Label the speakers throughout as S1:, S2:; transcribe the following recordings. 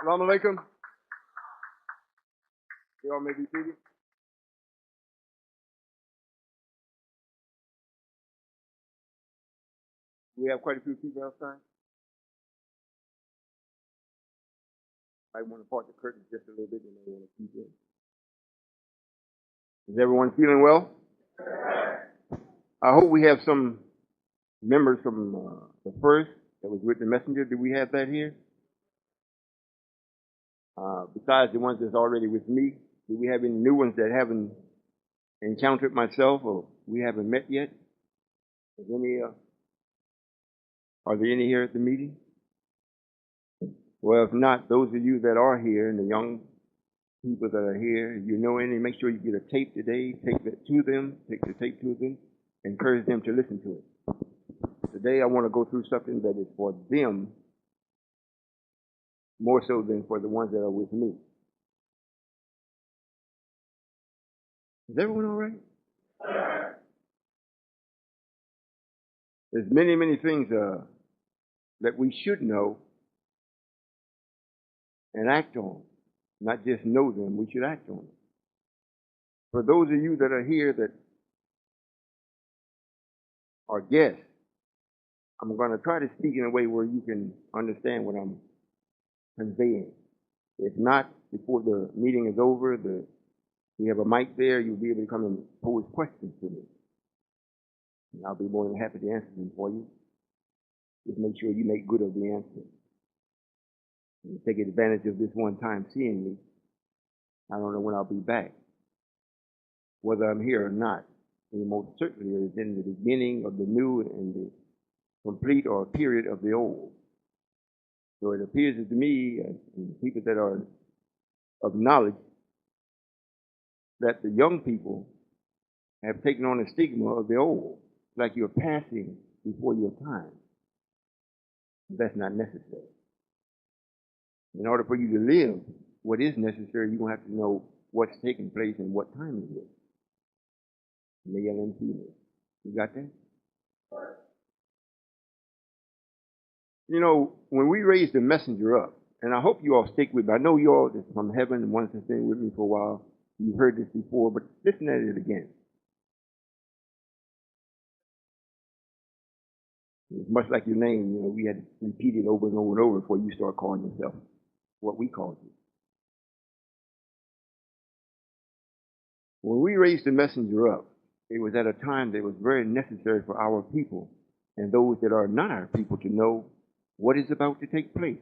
S1: Assalamu alaikum. You all may be seated. We have quite a few people outside. I want to part the curtains just a little bit and I want to keep in. Is everyone feeling well? I hope we have some members from the first that was with the messenger. Do we have that here? Besides the ones that's already with me, do we have any new ones that haven't encountered myself or we haven't met yet? Is any, are there any here at the meeting? Well, if not, those of you that are here and the young people that are here, if you know any, make sure you get a tape today, take it to them, take the tape to them, encourage them to listen to it. Today I want to go through something that is for them more so than for the ones that are with me. Is everyone all right? There's many, many things that we should know and act on. Not just know them, we should act on them. For those of you that are here that are guests, I'm going to try to speak in a way where you can understand what I'm conveying. If not, before the meeting is over, we have a mic there, you'll be able to come and pose questions to me. And I'll be more than happy to answer them for you. Just make sure you make good of the answer. And take advantage of this one time seeing me. I don't know when I'll be back. Whether I'm here or not. And most certainly is in the beginning of the new and the complete or period of the old. So it appears to me, and people that are of knowledge, that the young people have taken on the stigma of the old, like you're passing before your time. That's not necessary. In order for you to live what is necessary, you're going to have to know what's taking place and what time it is. Male and female. You got that? You know, when we raise the messenger up, and I hope you all stick with me. I know you all that's from heaven and ones that's been with me for a while. You've heard this before, but listen at it again. It's much like your name, you know, we had to repeat it over and over and over before you start calling yourself what we called you. When we raised the messenger up, it was at a time that was very necessary for our people and those that are not our people to know what is about to take place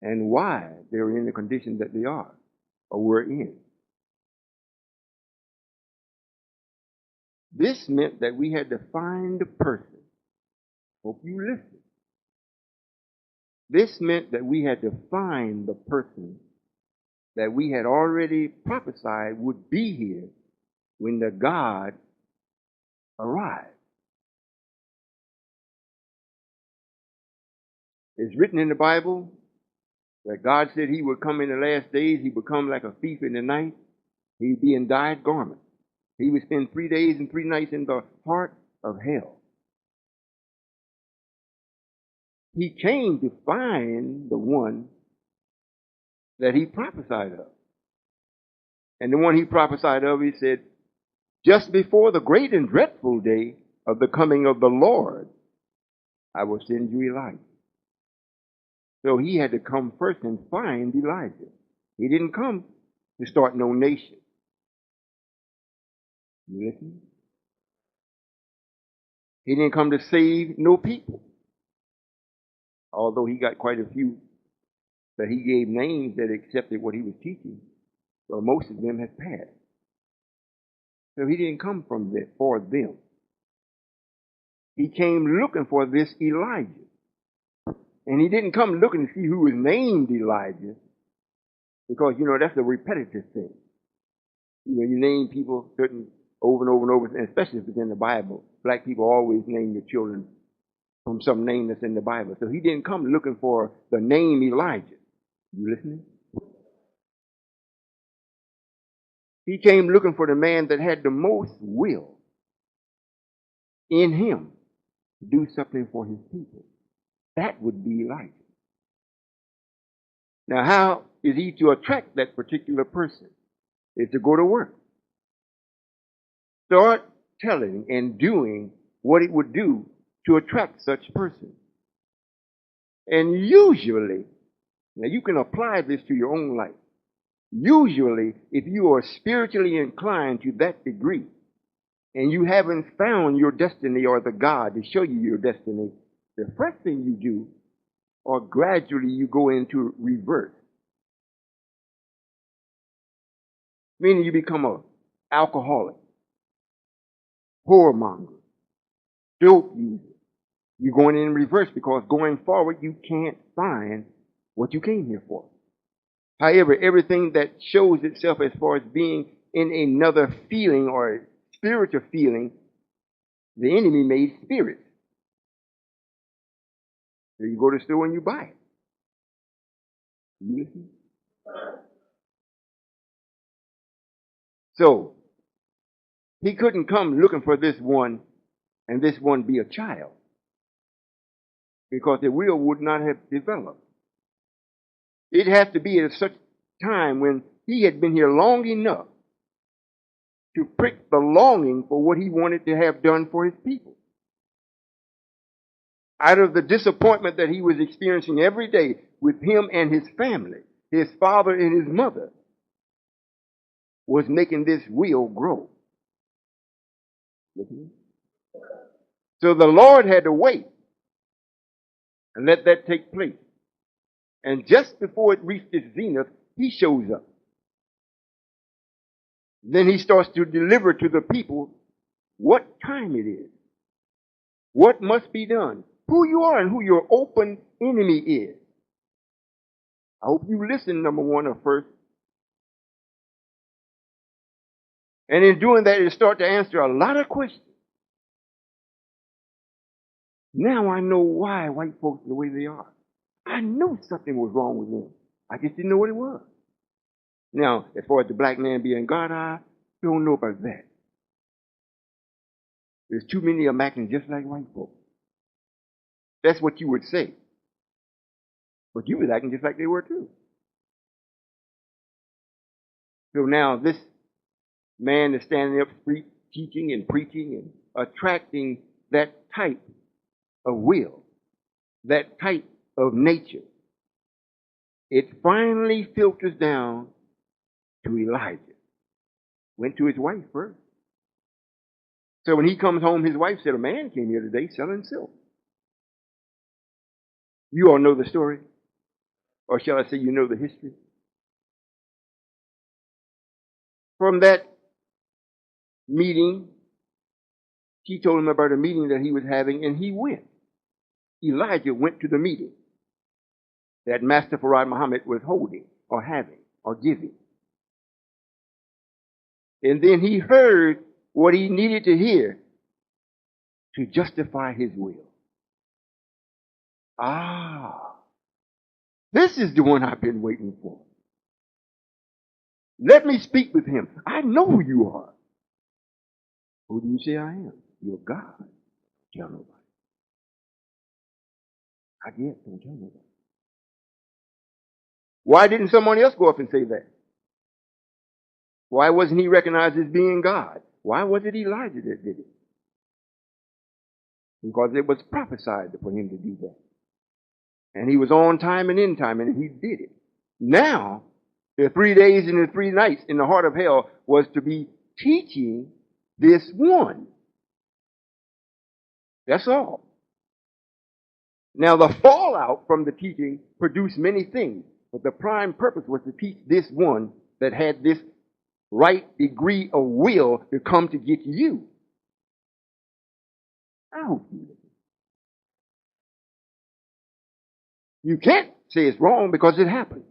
S1: and why they're in the condition that they are or were in. This meant that we had to find a person. Hope you listen. This meant that we had to find the person that we had already prophesied would be here when the God arrived. It's written in the Bible that God said he would come in the last days. He would come like a thief in the night. He'd be in dyed garments. He would spend 3 days and 3 nights in the heart of hell. He came to find the one that he prophesied of. And the one he prophesied of, he said, just before the great and dreadful day of the coming of the Lord, I will send you Elijah. So he had to come first and find Elijah. He didn't come to start no nation. You listen? He didn't come to save no people. Although he got quite a few that he gave names that accepted what he was teaching. But most of them have passed. So he didn't come from there for them. He came looking for this Elijah. And he didn't come looking to see who was named Elijah. Because, you know, that's a repetitive thing. You know, you name people certain over and over and over, and especially if it's in the Bible. Black people always name their children from some name that's in the Bible. So he didn't come looking for the name Elijah. You listening? He came looking for the man that had the most will in him to do something for his people. That would be Elijah. Now, how is he to attract that particular person? Is to go to work. Start telling and doing what it would do to attract such person. And usually, now you can apply this to your own life. Usually, if you are spiritually inclined to that degree, and you haven't found your destiny or the God to show you your destiny, the first thing you do, or gradually you go into reverse. Meaning you become an alcoholic, whoremonger, dope user. You're going in reverse because going forward you can't find what you came here for. However, everything that shows itself as far as being in another feeling or a spiritual feeling, the enemy made spirits. So you go to the store and you buy it. You listen? So, he couldn't come looking for this one and this one be a child, because the will would not have developed. It had to be at such time when he had been here long enough to prick the longing for what he wanted to have done for his people. Out of the disappointment that he was experiencing every day with him and his family, his father and his mother, was making this will grow. So the Lord had to wait and let that take place. And just before it reached its zenith, he shows up. Then he starts to deliver to the people what time it is, what must be done, who you are, and who your open enemy is. I hope you listen, number one, or first. And in doing that, you start to answer a lot of questions. Now I know why white folks are the way they are. I knew something was wrong with them. I just didn't know what it was. Now, as far as the black man being God, I don't know about that. There's too many of them acting just like white folks. That's what you would say. But you was acting just like they were too. So now this man is standing up teaching and preaching and attracting that type of will, that type of nature. It finally filters down to Elijah. Went to his wife first. So when he comes home, his wife said, a man came here today selling silk. You all know the story? Or shall I say you know the history? From that meeting, she told him about a meeting that he was having, and he went. Elijah went to the meeting that Master Farad Muhammad was holding, or having, or giving. And then he heard what he needed to hear to justify his will. Ah, this is the one I've been waiting for. Let me speak with him. I know who you are. Who do you say I am? You're God. Don't tell nobody. I guess don't tell nobody. Why didn't someone else go up and say that? Why wasn't he recognized as being God? Why was it Elijah that did it? Because it was prophesied for him to do that. And he was on time and in time, and he did it. Now, the 3 days and the 3 nights in the heart of hell was to be teaching this one. That's all. Now, the fallout from the teaching produced many things, but the prime purpose was to teach this one that had this right degree of will to come to get you. I hope you listen. You can't say it's wrong because it happened.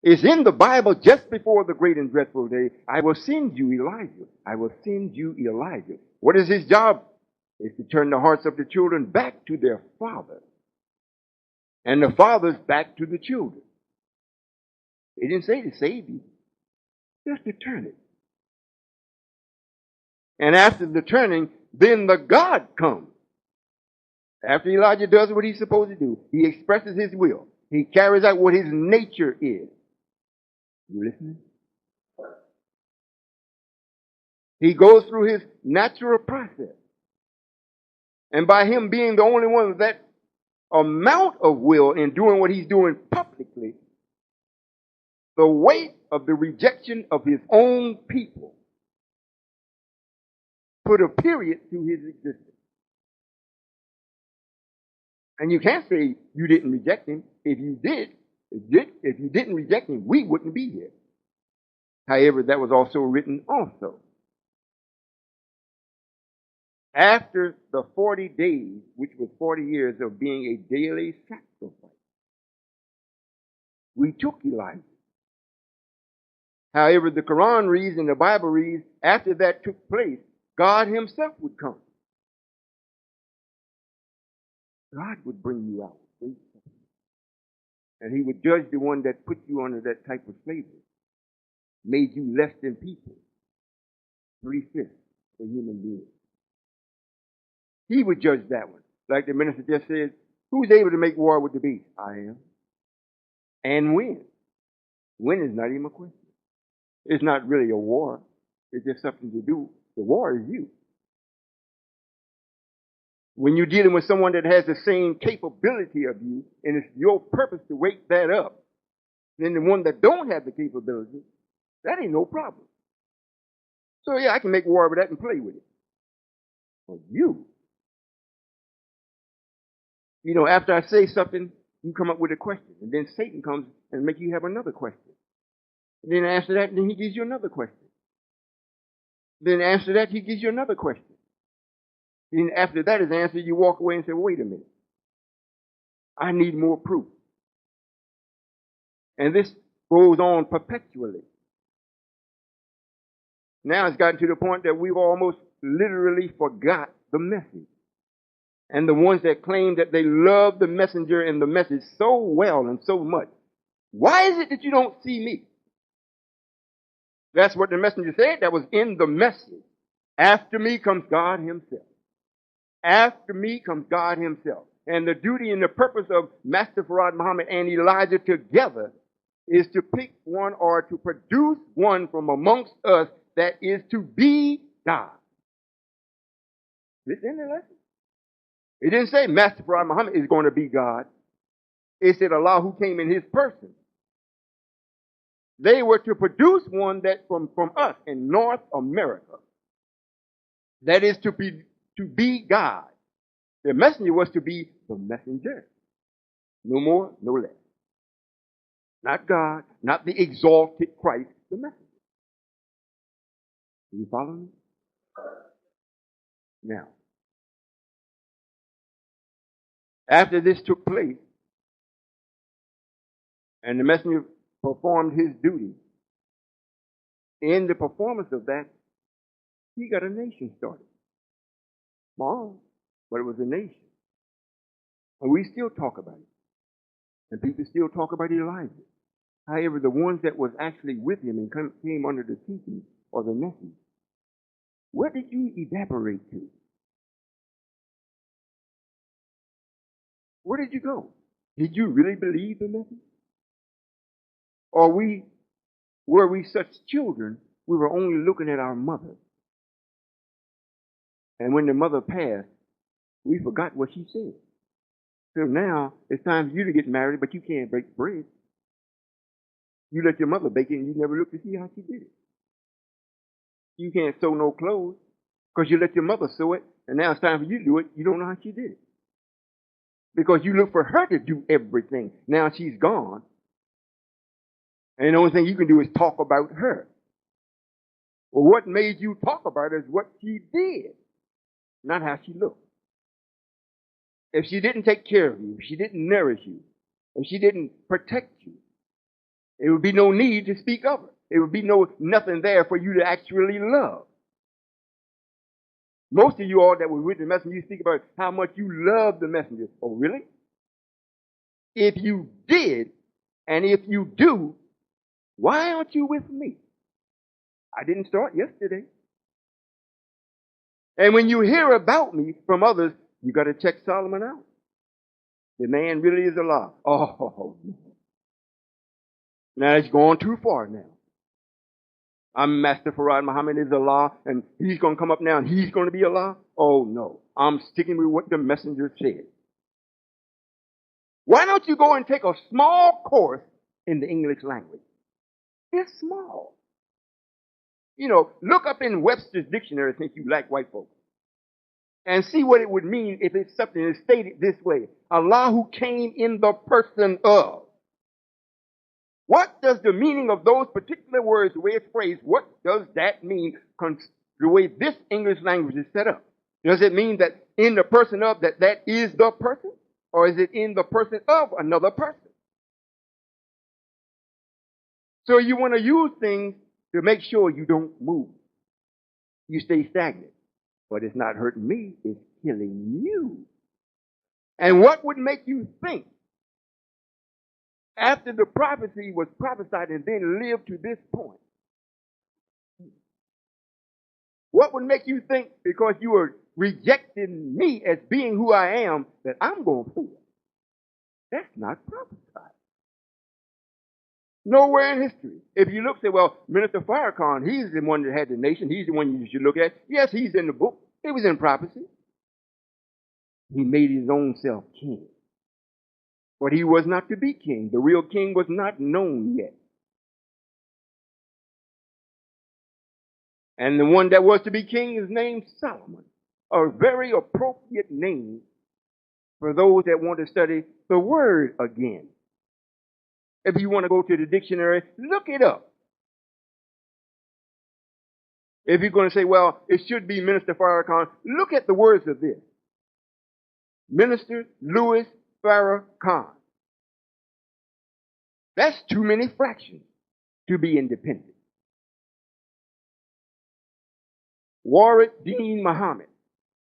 S1: It's in the Bible just before the great and dreadful day. I will send you Elijah. I will send you Elijah. What is his job? It's to turn the hearts of the children back to their father. And the fathers back to the children. He didn't say to save you. Just to turn it. And after the turning, then the God comes. After Elijah does what he's supposed to do, he expresses his will. He carries out what his nature is. You listening? He goes through his natural process. And by him being the only one with that amount of will in doing what he's doing publicly, the weight of the rejection of his own people put a period to his existence. And you can't say you didn't reject him. If you didn't reject him, we wouldn't be here. However, that was also written also. After the 40 days, which was 40 years of being a daily sacrifice, we took Elijah. However, the Quran reads and the Bible reads, after that took place, God himself would come. God would bring you out. And he would judge the one that put you under that type of slavery, made you less than people, 3/5 of human beings. He would judge that one. Like the minister just said, who's able to make war with the beast? I am. And win. Win is not even a question. It's not really a war. It's just something to do. The war is you. When you're dealing with someone that has the same capability of you, and it's your purpose to wake that up, then the one that don't have the capability, that ain't no problem. So yeah, I can make war with that and play with it. But you know, after I say something, you come up with a question, and then Satan comes and make you have another question. And then after that, then he gives you another question. Then after that, he gives you another question. Then after that is answered, you walk away and say, wait a minute. I need more proof. And this goes on perpetually. Now it's gotten to the point that we've almost literally forgot the message. And the ones that claim that they love the messenger and the message so well and so much. Why is it that you don't see me? That's what the messenger said. That was in the message. After me comes God himself. After me comes God himself. And the duty and the purpose of Master Farad Muhammad and Elijah together is to pick one or to produce one from amongst us that is to be God. Listen to that. It didn't say Master Farad Muhammad is going to be God. It said Allah who came in his person. They were to produce one that from us in North America. That is to be God. The messenger was to be the messenger. No more, no less. Not God, not the exalted Christ, the messenger. Do you follow me? Now, after this took place, and the messenger performed his duty, in the performance of that, he got a nation started. Small, but it was a nation. And we still talk about it. And people still talk about Elijah. However, the ones that was actually with him and came under the teaching or the message, where did you evaporate to? Where did you go? Did you really believe the message? Or were we such children, we were only looking at our mother. And when the mother passed, we forgot what she said. So now it's time for you to get married, but you can't bake bread. You let your mother bake it and you never look to see how she did it. You can't sew no clothes because you let your mother sew it, and now it's time for you to do it. You don't know how she did it. Because you look for her to do everything. Now she's gone. And the only thing you can do is talk about her. Well, what made you talk about her is what she did, not how she looked. If she didn't take care of you, if she didn't nourish you, if she didn't protect you, it would be no need to speak of her. It would be nothing there for you to actually love. Most of you all that were with the messenger, you speak about how much you love the messenger. Oh, really? If you did, and if you do, why aren't you with me? I didn't start yesterday. And when you hear about me from others, you got to check Solomon out. The man really is Allah. Oh, now it's gone too far now. I'm Master Farad Muhammad is Allah, and he's going to come up now and he's going to be Allah? Oh, no. I'm sticking with what the messenger said. Why don't you go and take a small course in the English language? It's small. You know, look up in Webster's dictionary since you like white folks and see what it would mean if it's something that's stated this way. Allah who came in the person of. What does the meaning of those particular words, the way it's phrased, what does that mean the way this English language is set up? Does it mean that in the person of that is the person? Or is it in the person of another person? So you want to use things to make sure you don't move. You stay stagnant. But it's not hurting me, it's killing you. And what would make you think, after the prophecy was prophesied and then lived to this point, what would make you think, because you are rejecting me as being who I am, that I'm going to fail? That's not prophesied. Nowhere in history. If you look, say, well, Minister Farrakhan, he's the one that had the nation. He's the one you should look at. Yes, he's in the book. It was in prophecy. He made his own self king. But he was not to be king. The real king was not known yet. And the one that was to be king is named Solomon. A very appropriate name for those that want to study the word again. If you want to go to the dictionary, look it up. If you're going to say, well, it should be Minister Farrakhan, look at the words of this. Minister Louis Farrakhan. That's too many fractions to be independent. Warwick Dean Muhammad.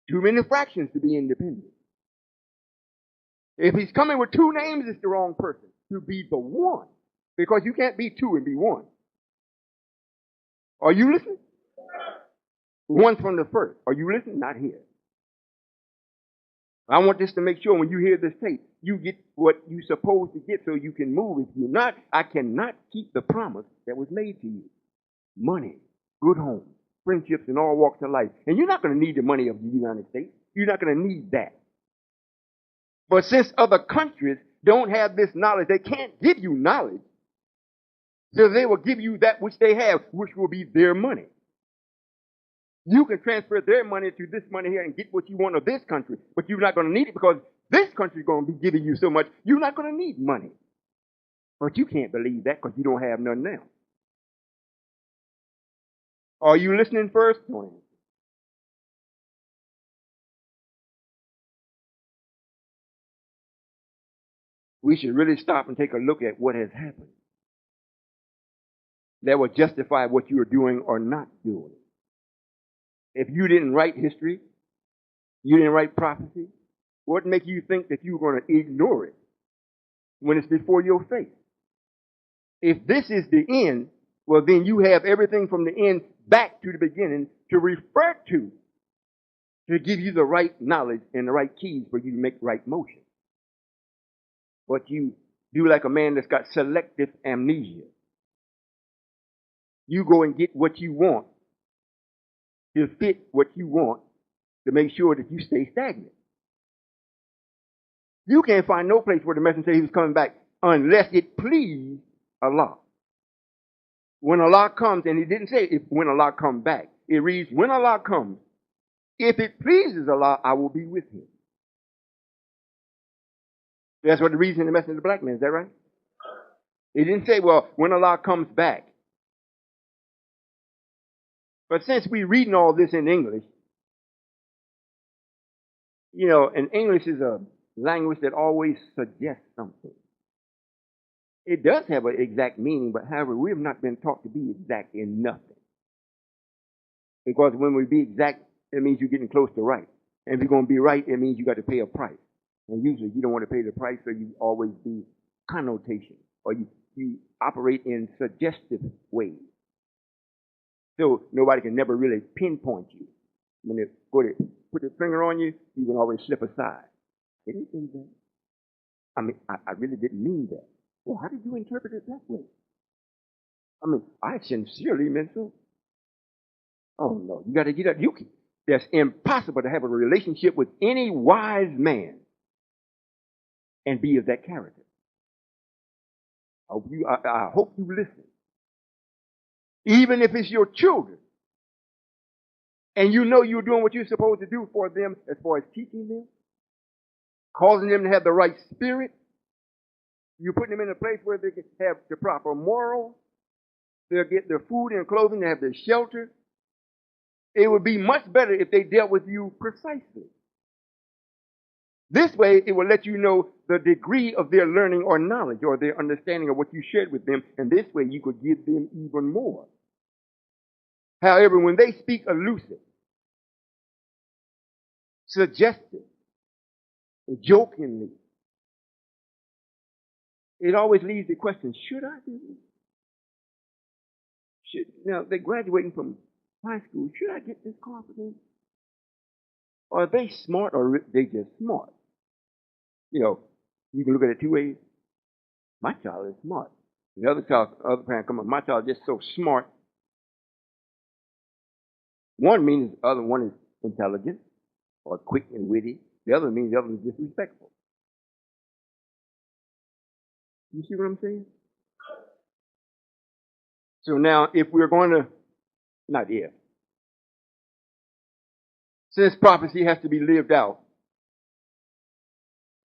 S1: Too many fractions to be independent. If he's coming with two names, it's the wrong person to be the one. Because you can't be two and be one. Are you listening? One from the first. Are you listening? Not here. I want this to make sure when you hear this tape, you get what you're supposed to get so you can move. If you're not, I cannot keep the promise that was made to you. Money, good homes, friendships in all walks of life. And you're not going to need the money of the United States. You're not going to need that. But since other countries don't have this knowledge, they can't give you knowledge. So they will give you that which they have, which will be their money. You can transfer their money to this money here and get what you want of this country, but you're not going to need it because this country is going to be giving you so much, you're not going to need money. But you can't believe that because you don't have none now. Are you listening first? We should really stop and take a look at what has happened that will justify what you are doing or not doing. If you didn't write history, you didn't write prophecy, what makes you think that you're going to ignore it when it's before your face? If this is the end, well, then you have everything from the end back to the beginning to refer to give you the right knowledge and the right keys for you to make right motion. But you do like a man that's got selective amnesia. You go and get what you want to fit what you want to make sure that you stay stagnant. You can't find no place where the messenger said he was coming back unless it pleased Allah. When Allah comes, and he didn't say when Allah comes back. It reads, when Allah comes, if it pleases Allah, I will be with him. That's what the reason the messenger of the black man, is that right? It didn't say, well, when Allah comes back. But since we're reading all this in English, you know, and English is a language that always suggests something. It does have an exact meaning, but however, we have not been taught to be exact in nothing. Because when we be exact, it means you're getting close to right. And if you're going to be right, it means you got to pay a price. And usually you don't want to pay the price, so you always do connotation, or you operate in suggestive ways. So nobody can never really pinpoint you. When they put their finger on you, you can always slip aside. Anything there? I mean, I really didn't mean that. Well, how did you interpret it that way? I mean, I sincerely meant so. Oh no, you got to get up. You can. That's impossible to have a relationship with any wise man and be of that character. I hope you listen. Even if it's your children, and you know you're doing what you're supposed to do for them as far as teaching them, causing them to have the right spirit, you're putting them in a place where they can have the proper morals, they'll get their food and clothing, they have their shelter. It would be much better if they dealt with you precisely. This way, it will let you know the degree of their learning or knowledge or their understanding of what you shared with them, and this way you could give them even more. However, when they speak elusive, suggestive, jokingly, it always leaves the question, should I do this? Now, they're graduating from high school. Should I get this car for them? Or are they smart or are they just smart? You know, you can look at it two ways. My child is smart. The other parent come up, my child is just so smart. One means the other one is intelligent or quick and witty. The other means the other is disrespectful. You see what I'm saying? So now, if we're going to, not if, since prophecy has to be lived out,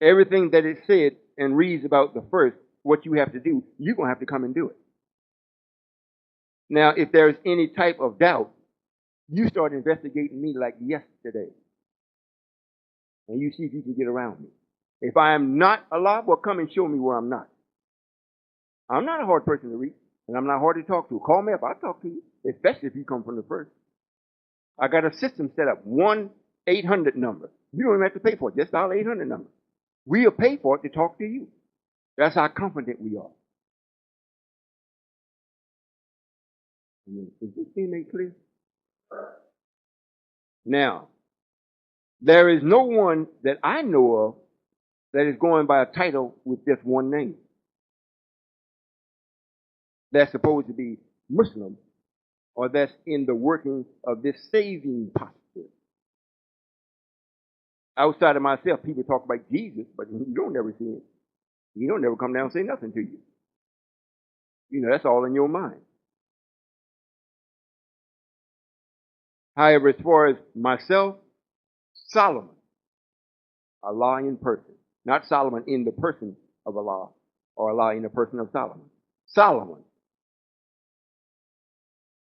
S1: everything that is said and reads about the first, what you have to do, you're going to have to come and do it. Now, if there's any type of doubt, you start investigating me like yesterday. And you see if you can get around me. If I am not alive, well, come and show me where I'm not. I'm not a hard person to reach, and I'm not hard to talk to. Call me up, I'll talk to you, especially if you come from the first. I got a system set up, 1-800 number. You don't even have to pay for it, just dial 800 number. We'll pay for it to talk to you. That's how confident we are. Is this being made clear? Now, there is no one that I know of that is going by a title with just one name. That's supposed to be Muslim, or that's in the working of this saving posture. Outside of myself, people talk about Jesus, but you don't never see him. He don't never come down and say nothing to you. You know, that's all in your mind. However, as far as myself, Solomon, Allah in person. Not Solomon in the person of Allah, or Allah in the person of Solomon. Solomon.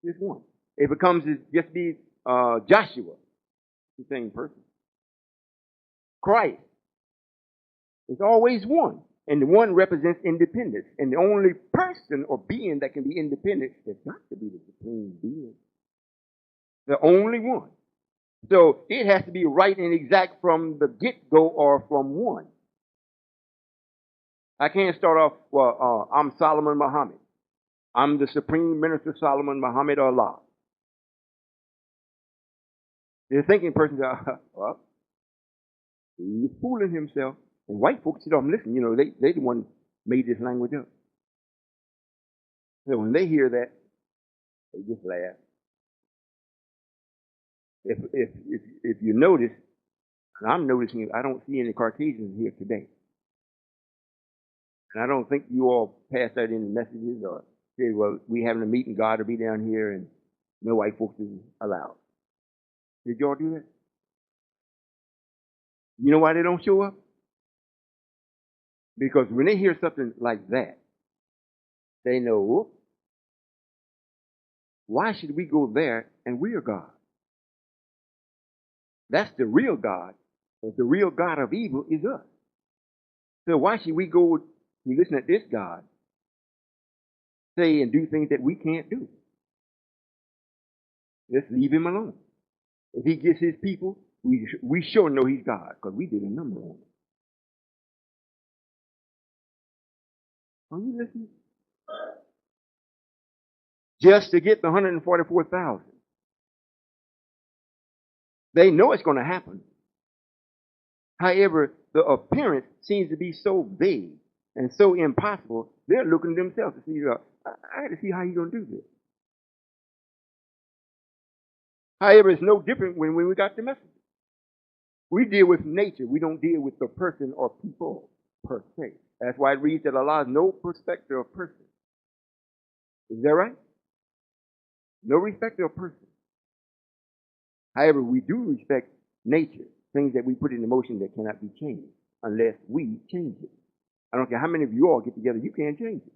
S1: Just one. If it comes to just be Joshua, the same person. Christ is always one. And the one represents independence. And the only person or being that can be independent has got to be the supreme being. The only one. So it has to be right and exact from the get-go or from one. I can't start off, well, I'm Solomon Muhammad. I'm the Supreme Minister Solomon Muhammad Allah. The thinking person says, well, he's fooling himself. And white folks sit off and listen. You know, they the one made this language up. So when they hear that, they just laugh. If you notice, and I'm noticing it, I don't see any Caucasians here today. And I don't think you all pass out any messages or say, well, we having a meeting, God will be down here and no white folks is allowed. Did y'all do that? You know why they don't show up? Because when they hear something like that, they know, whoop, why should we go there and we're God? That's the real God, but the real God of evil is us. So why should we go to listen to this God say and do things that we can't do? Let's leave him alone. If he gets his people, we sure know he's God because we did a number on him. Are you listening? Just to get the 144,000. They know it's going to happen. However, the appearance seems to be so vague and so impossible, they're looking at themselves to see, I got to see how you're going to do this. However, it's no different when we got the message. We deal with nature. We don't deal with the person or people per se. That's why it reads that Allah has no respecter of person. Is that right? No respecter of person. However, we do respect nature, things that we put into motion that cannot be changed unless we change it. I don't care how many of you all get together, you can't change it.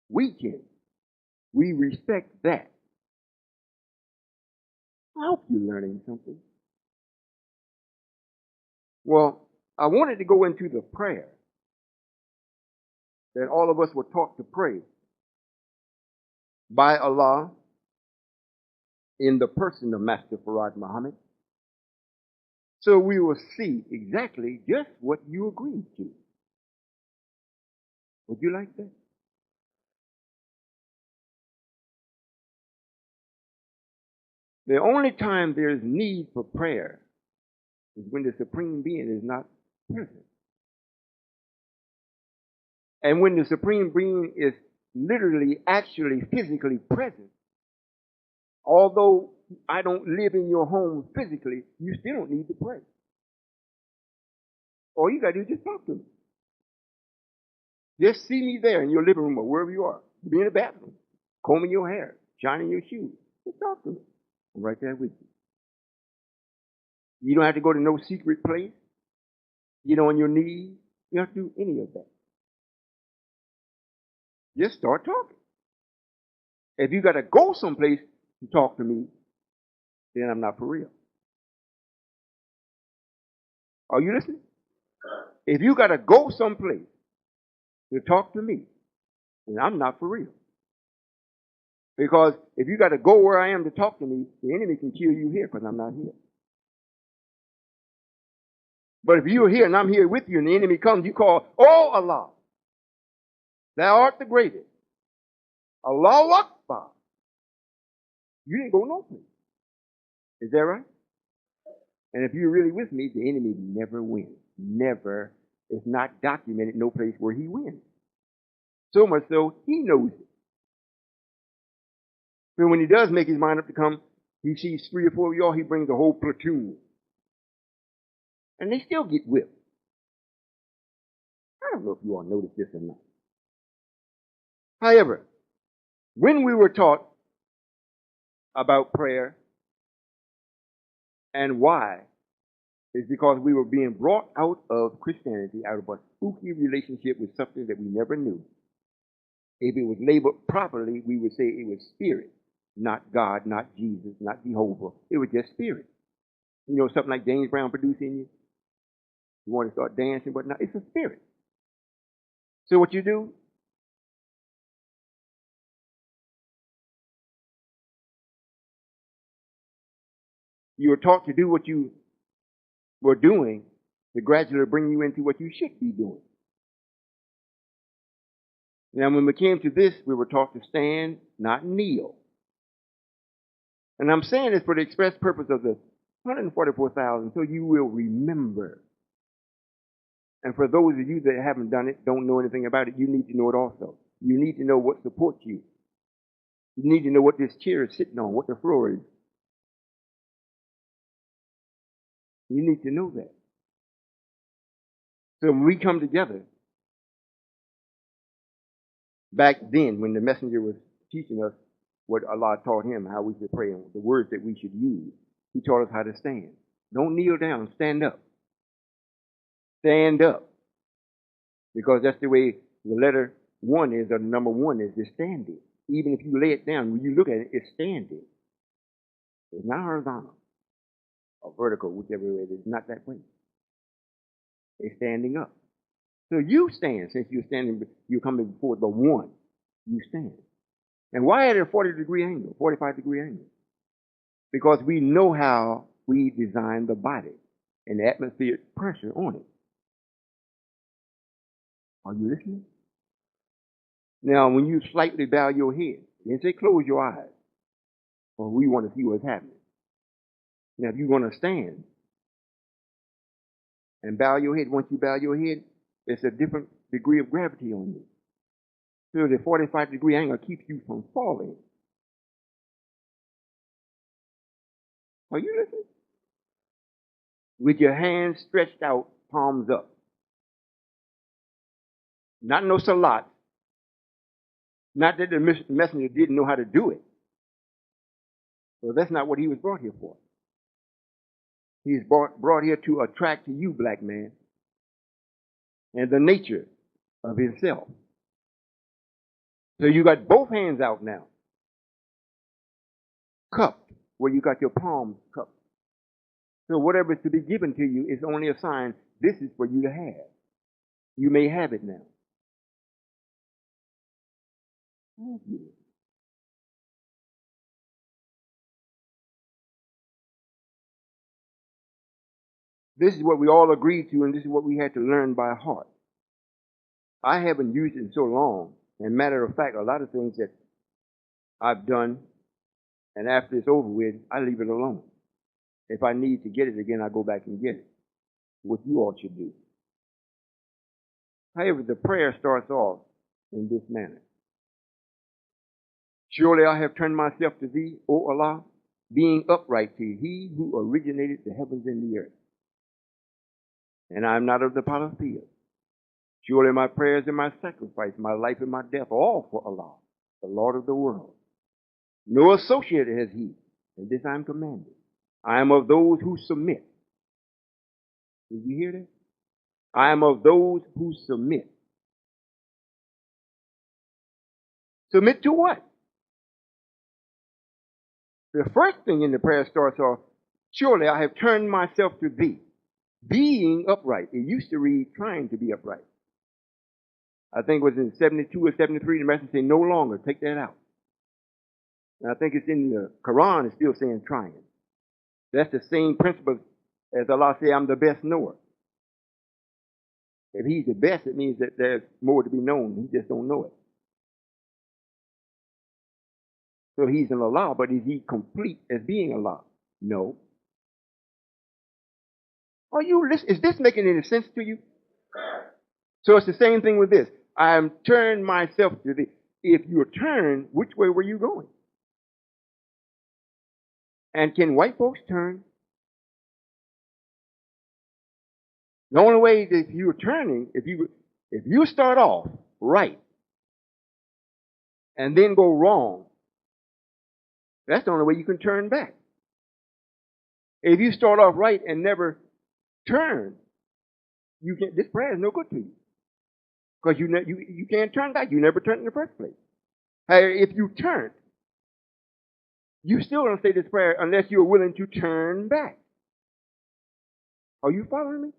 S1: We can. We respect that. I hope you're learning something. Well, I wanted to go into the prayer that all of us were taught to pray by Allah in the person of Master Farad Muhammad, so we will see exactly just what you agreed to. Would you like that? The only time there is need for prayer is when the Supreme Being is not present. And when the Supreme Being is literally, actually, physically present, although I don't live in your home physically, you still don't need to pray. All you got to do is just talk to me. Just see me there in your living room or wherever you are. Be in the bathroom, combing your hair, shining your shoes. Just talk to me. I'm right there with you. You don't have to go to no secret place. Get on your knees. You don't have to do any of that. Just start talking. If you got to go someplace to talk to me, then I'm not for real. Are you listening? If you got to go someplace to talk to me, then I'm not for real. Because if you got to go where I am to talk to me, the enemy can kill you here because I'm not here. But if you're here and I'm here with you and the enemy comes, you call, "Oh Allah, thou art the greatest. Allahu Akbar." You didn't go no place. Is that right? And if you're really with me, the enemy never wins. Never. It's not documented no place where he wins. So much so, he knows it. So when he does make his mind up to come, he sees 3 or 4 of y'all, he brings a whole platoon. And they still get whipped. I don't know if you all noticed this or not. However, when we were taught about prayer and why, is because we were being brought out of Christianity, out of a spooky relationship with something that we never knew. If it was labeled properly, we would say it was spirit, not God, not Jesus, not Jehovah. It was just spirit. You know, something like James Brown producing you. You want to start dancing, but no, it's a spirit. So what you do? You were taught to do what you were doing to gradually bring you into what you should be doing. Now, when we came to this, we were taught to stand, not kneel. And I'm saying this for the express purpose of the 144,000, so you will remember. And for those of you that haven't done it, don't know anything about it, you need to know it also. You need to know what supports you. You need to know what this chair is sitting on, what the floor is. You need to know that. So when we come together, back then when the messenger was teaching us what Allah taught him, how we should pray and the words that we should use, he taught us how to stand. Don't kneel down, stand up. Stand up. Because that's the way the letter 1 is, or the number 1 is, it's standing. Even if you lay it down, when you look at it, it's standing. It's not horizontal or vertical, whichever way it is. Not that way. It's standing up. So you stand, since you're standing, you're coming before the 1. You stand. And why at a 40-degree angle, 45-degree angle? Because we know how we design the body and the atmospheric pressure on it. Are you listening? Now, when you slightly bow your head, and say close your eyes, or we want to see what's happening. Now, if you're going to stand, and bow your head. Once you bow your head, it's a different degree of gravity on you. So the 45-degree angle keeps you from falling. Are you listening? With your hands stretched out, palms up. Not no salat. Not that the messenger didn't know how to do it. So that's not what he was brought here for. He's brought here to attract to you, black man, and the nature of himself. So you got both hands out now, cupped, where you got your palms cupped. So whatever is to be given to you is only a sign this is for you to have. You may have it now. This is what we all agreed to, and this is what we had to learn by heart. I haven't used it in so long, and matter of fact, a lot of things that I've done, and after it's over with, I leave it alone. If I need to get it again, I go back and get it. What you all should do. However, the prayer starts off in this manner. Surely I have turned myself to thee, O Allah, being upright to he who originated the heavens and the earth. And I am not of the polytheist. Surely my prayers and my sacrifice, my life and my death, are all for Allah, the Lord of the world. No associate has he, and this I am commanded. I am of those who submit. Did you hear that? I am of those who submit. Submit to what? The first thing in the prayer starts off, surely I have turned myself to thee, being upright. It used to read, trying to be upright. I think it was in 72 or 73, the message said, no longer, take that out. And I think it's in the Quran, it's still saying trying. That's the same principle as Allah said, I'm the best knower. If he's the best, it means that there's more to be known. He just don't know it. So he's an Allah, but is he complete as being Allah? No. Are you listening? Is this making any sense to you? So it's the same thing with this. I am turned myself to thee. If you're turned, which way were you going? And can white folks turn? The only way that if you're turning, if you start off right and then go wrong, that's the only way you can turn back. If you start off right and never turn, you can't. This prayer is no good to you because you can't turn back. You never turned in the first place. Hey, if you turn, you still don't say this prayer unless you're willing to turn back. Are you following me?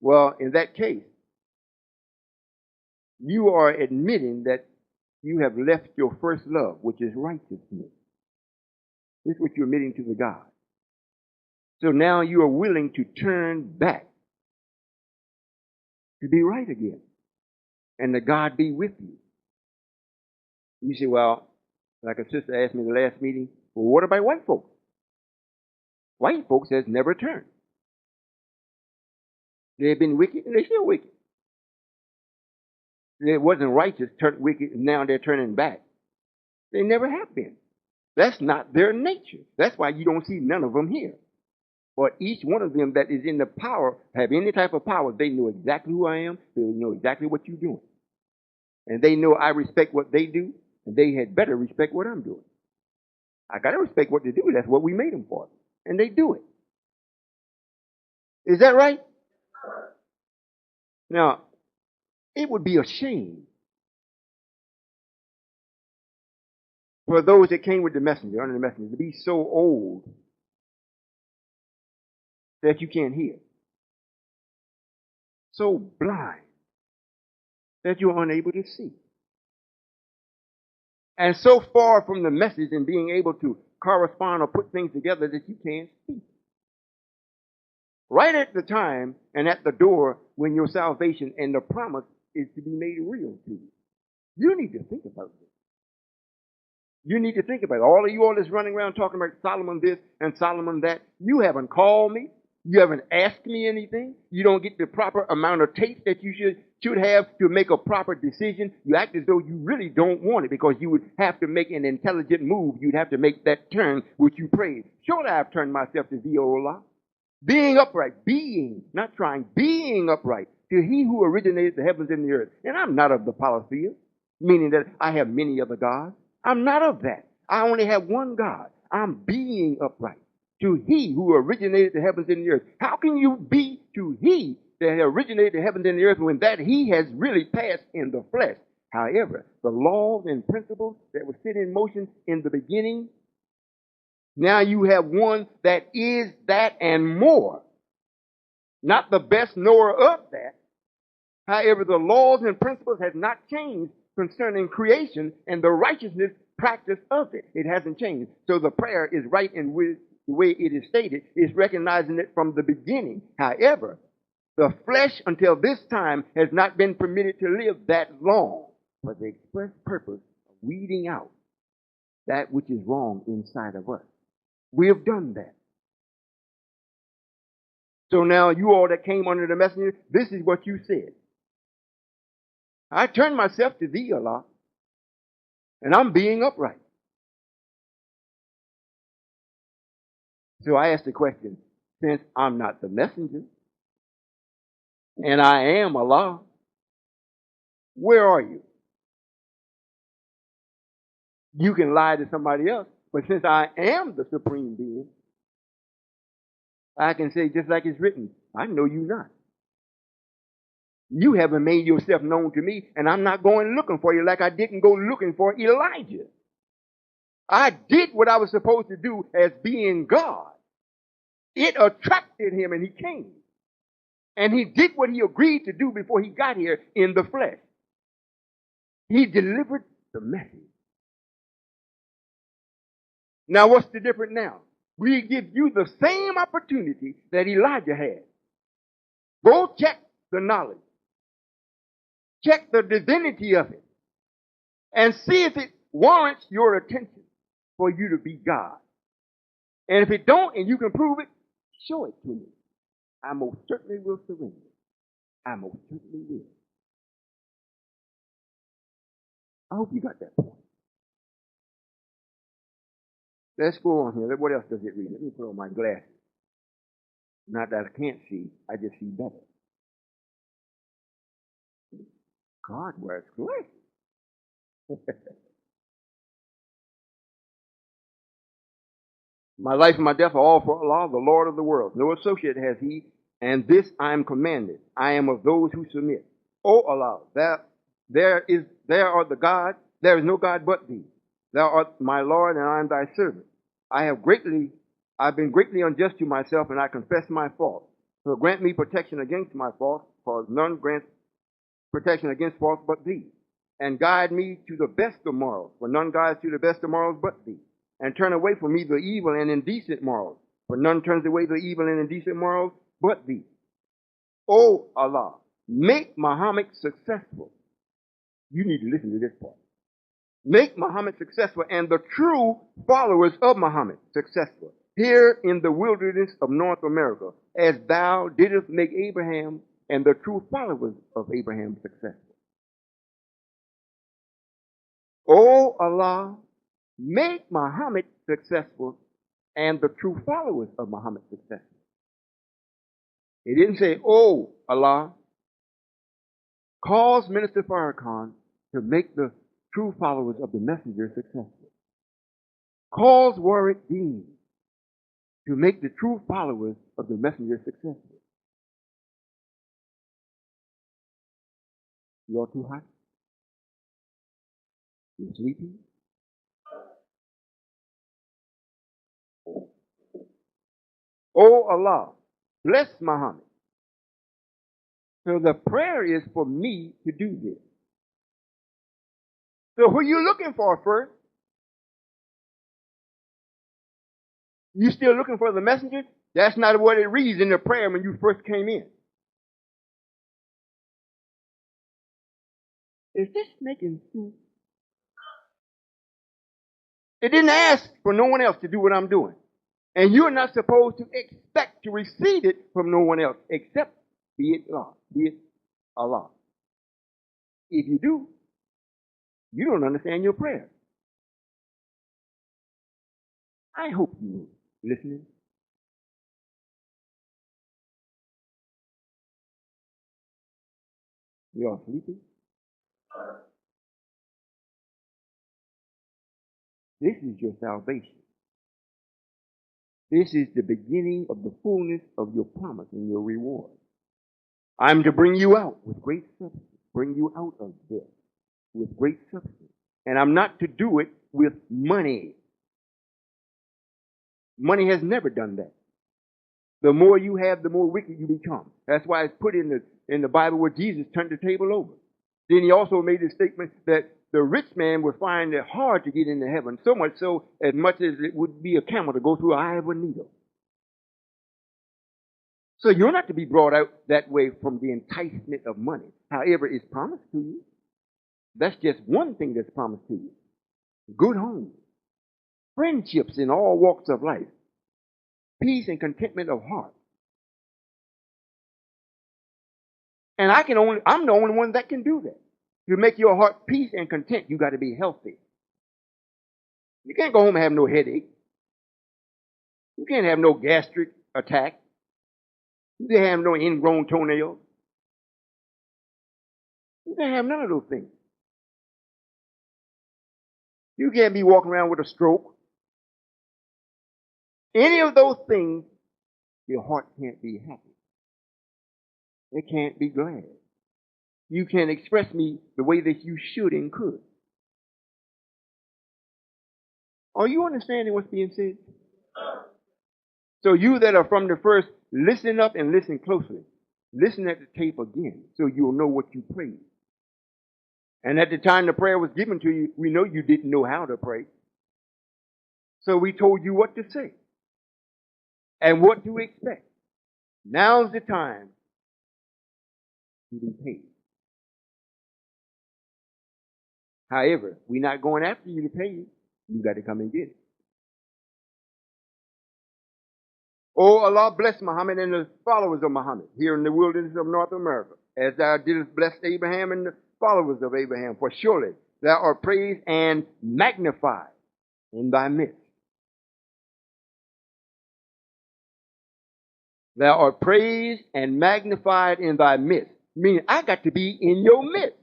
S1: Well, in that case, you are admitting that you have left your first love, which is righteousness. This is what you're admitting to the God. So now you are willing to turn back to be right again. And the God be with you. You say, well, like a sister asked me in the last meeting, well, what about white folks? White folks has never turned. They've been wicked and they're still wicked. They wasn't righteous, turned wicked, and now they're turning back. They never have been. That's not their nature. That's why you don't see none of them here. But each one of them that is in the power, have any type of power, they know exactly who I am. They know exactly what you're doing. And they know I respect what they do, and they had better respect what I'm doing. I got to respect what they do. That's what we made them for. And they do it. Is that right? Now, it would be a shame for those that came with the messenger, under the messenger, to be so old that you can't hear. So blind that you're unable to see. And so far from the message and being able to correspond or put things together that you can't speak. Right at the time and at the door when your salvation and the promise is to be made real to you. You need to think about this. You need to think about it. All of you all that's running around talking about Solomon this and Solomon that, you haven't called me. You haven't asked me anything. You don't get the proper amount of taste that you should have to make a proper decision. You act as though you really don't want it because you would have to make an intelligent move. You'd have to make that turn which you prayed. Surely I've turned myself to thee, O Allah. Being upright, not trying, being upright to he who originated the heavens and the earth. And I'm not of the polytheist, meaning that I have many other gods. I'm not of that. I only have one God. I'm being upright to he who originated the heavens and the earth. How can you be to he that originated the heavens and the earth when that he has really passed in the flesh? However, the laws and principles that were set in motion in the beginning, now you have one that is that and more. Not the best knower of that. However, the laws and principles have not changed concerning creation and the righteousness practice of it. It hasn't changed. So the prayer is right in the way it is stated. It's recognizing it from the beginning. However, the flesh until this time has not been permitted to live that long for the express purpose of weeding out that which is wrong inside of us. We have done that. So now you all that came under the messenger, this is what you said. I turned myself to thee, Allah, and I'm being upright. So I asked the question, since I'm not the messenger, and I am Allah, where are you? You can lie to somebody else, but since I am the supreme being, I can say just like it's written, I know you not. You haven't made yourself known to me, and I'm not going looking for you like I didn't go looking for Elijah. I did what I was supposed to do as being God. It attracted him, and he came. And he did what he agreed to do before he got here in the flesh. He delivered the message. Now, what's the difference now? We give you the same opportunity that Elijah had. Go check the knowledge. Check the divinity of it. And see if it warrants your attention for you to be God. And if it don't, and you can prove it, show it to me. I most certainly will surrender. I most certainly will. I hope you got that point. Let's go on here. What else does it read? Let me put on my glasses. Not that I can't see, I just see better. God wears glasses. My life and my death are all for Allah, the Lord of the world. No associate has he, and this I am commanded. I am of those who submit. O Allah, there are the God, there is no God but thee. Thou art my Lord, and I am thy servant. I've been greatly unjust to myself, and I confess my fault. So grant me protection against my fault, for none grants protection against fault but thee. And guide me to the best of morals, for none guides to the best of morals but thee. And turn away from me the evil and indecent morals, for none turns away the evil and indecent morals but thee. O Allah, make Muhammad successful. You need to listen to this part. Make Muhammad successful and the true followers of Muhammad successful here in the wilderness of North America, as thou didst make Abraham and the true followers of Abraham successful. O Allah, make Muhammad successful and the true followers of Muhammad successful. He didn't say, oh Allah, cause Minister Farrakhan to make the true followers of the messenger successful. Cause Warwick Dean to make the true followers of the messenger successful. You're too hot? You sleepy? Oh Allah, bless Muhammad. So the prayer is for me to do this. So who are you looking for first? You still looking for the messenger? That's not what it reads in the prayer when you first came in. Is this making sense? It didn't ask for no one else to do what I'm doing. And you're not supposed to expect to receive it from no one else except be it Allah. If you do, you don't understand your prayer. I hope you're listening. You all sleeping? This is your salvation. This is the beginning of the fullness of your promise and your reward. I'm to bring you out with great substance, bring you out of this with great substance. And I'm not to do it with money. Money has never done that. The more you have, the more wicked you become. That's why it's put in the Bible where Jesus turned the table over. Then he also made the statement that the rich man would find it hard to get into heaven, so much so as much as it would be a camel to go through the eye of a needle. So you're not to be brought out that way from the enticement of money. However, it's promised to you. That's just one thing that's promised to you. Good homes, friendships in all walks of life, peace and contentment of heart. And I'm the only one that can do that. To make your heart peace and content, you got to be healthy. You can't go home and have no headache. You can't have no gastric attack. You can't have no ingrown toenails. You can't have none of those things. You can't be walking around with a stroke. Any of those things, your heart can't be happy. It can't be glad. You can't express me the way that you should and could. Are you understanding what's being said? So you that are from the first, listen up and listen closely. Listen at the tape again so you'll know what you prayed. And at the time the prayer was given to you, we know you didn't know how to pray. So we told you what to say and what to expect. Now's the time to be paid. However, we're not going after you to pay you. You got to come and get it. Oh, Allah bless Muhammad and the followers of Muhammad here in the wilderness of North America, as thou didst bless Abraham and the followers of Abraham. For surely thou art praised and magnified in thy midst. Thou art praised and magnified in thy midst. Meaning, I got to be in your midst.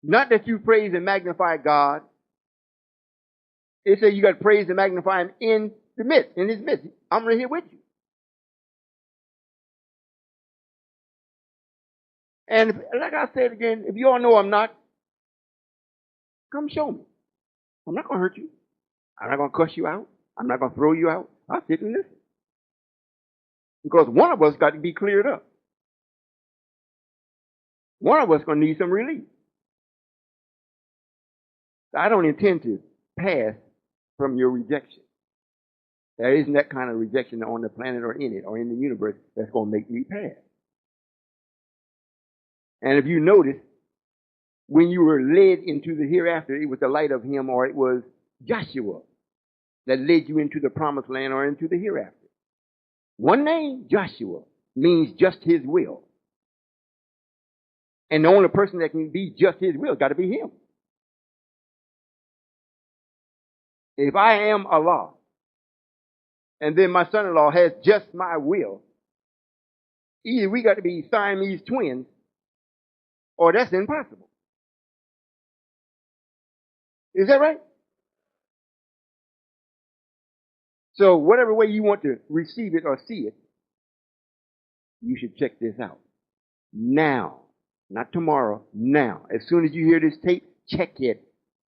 S1: Not that you praise and magnify God. It says you got to praise and magnify Him in the midst, in His midst. I'm right here with you. And like I said again, if you all know I'm not, come show me. I'm not going to hurt you. I'm not going to cuss you out. I'm not going to throw you out. I'll sit and listen. Because one of us got to be cleared up. One of us going to need some relief. I don't intend to pass from your rejection. There isn't that kind of rejection on the planet or in it or in the universe that's going to make me pass. And if you notice, when you were led into the hereafter, it was the light of Him, or it was Joshua that led you into the promised land or into the hereafter. One name, Joshua, means just His will. And the only person that can be just His will got to be Him. If I am Allah, and then my son-in-law has just my will, either we got to be Siamese twins, or that's impossible. Is that right? So whatever way you want to receive it or see it, you should check this out. Now. Not tomorrow. Now. As soon as you hear this tape, check it.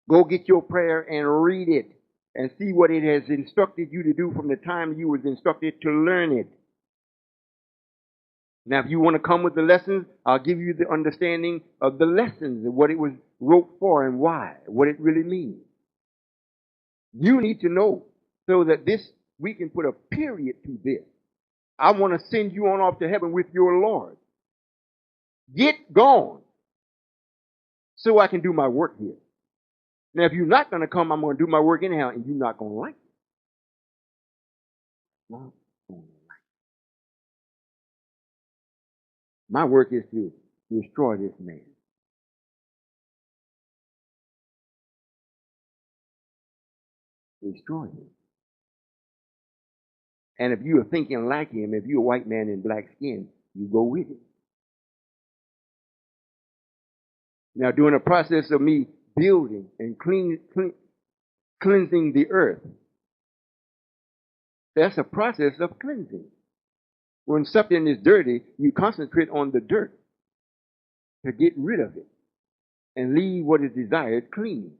S1: Go get your prayer and read it. And see what it has instructed you to do from the time you was instructed to learn it. Now, if you want to come with the lessons, I'll give you the understanding of the lessons and what it was wrote for and why, what it really means. You need to know so that we can put a period to this. I want to send you on off to heaven with your Lord. Get gone so I can do my work here. Now, if you're not going to come, I'm going to do my work anyhow, and you're not going to like it. Not gonna like it. My work is to destroy this man. Destroy him. And if you are thinking like him, if you're a white man in black skin, you go with it. Now, during the process of me building and cleansing the earth, that's a process of cleansing. When something is dirty, you concentrate on the dirt to get rid of it and leave what is desired clean.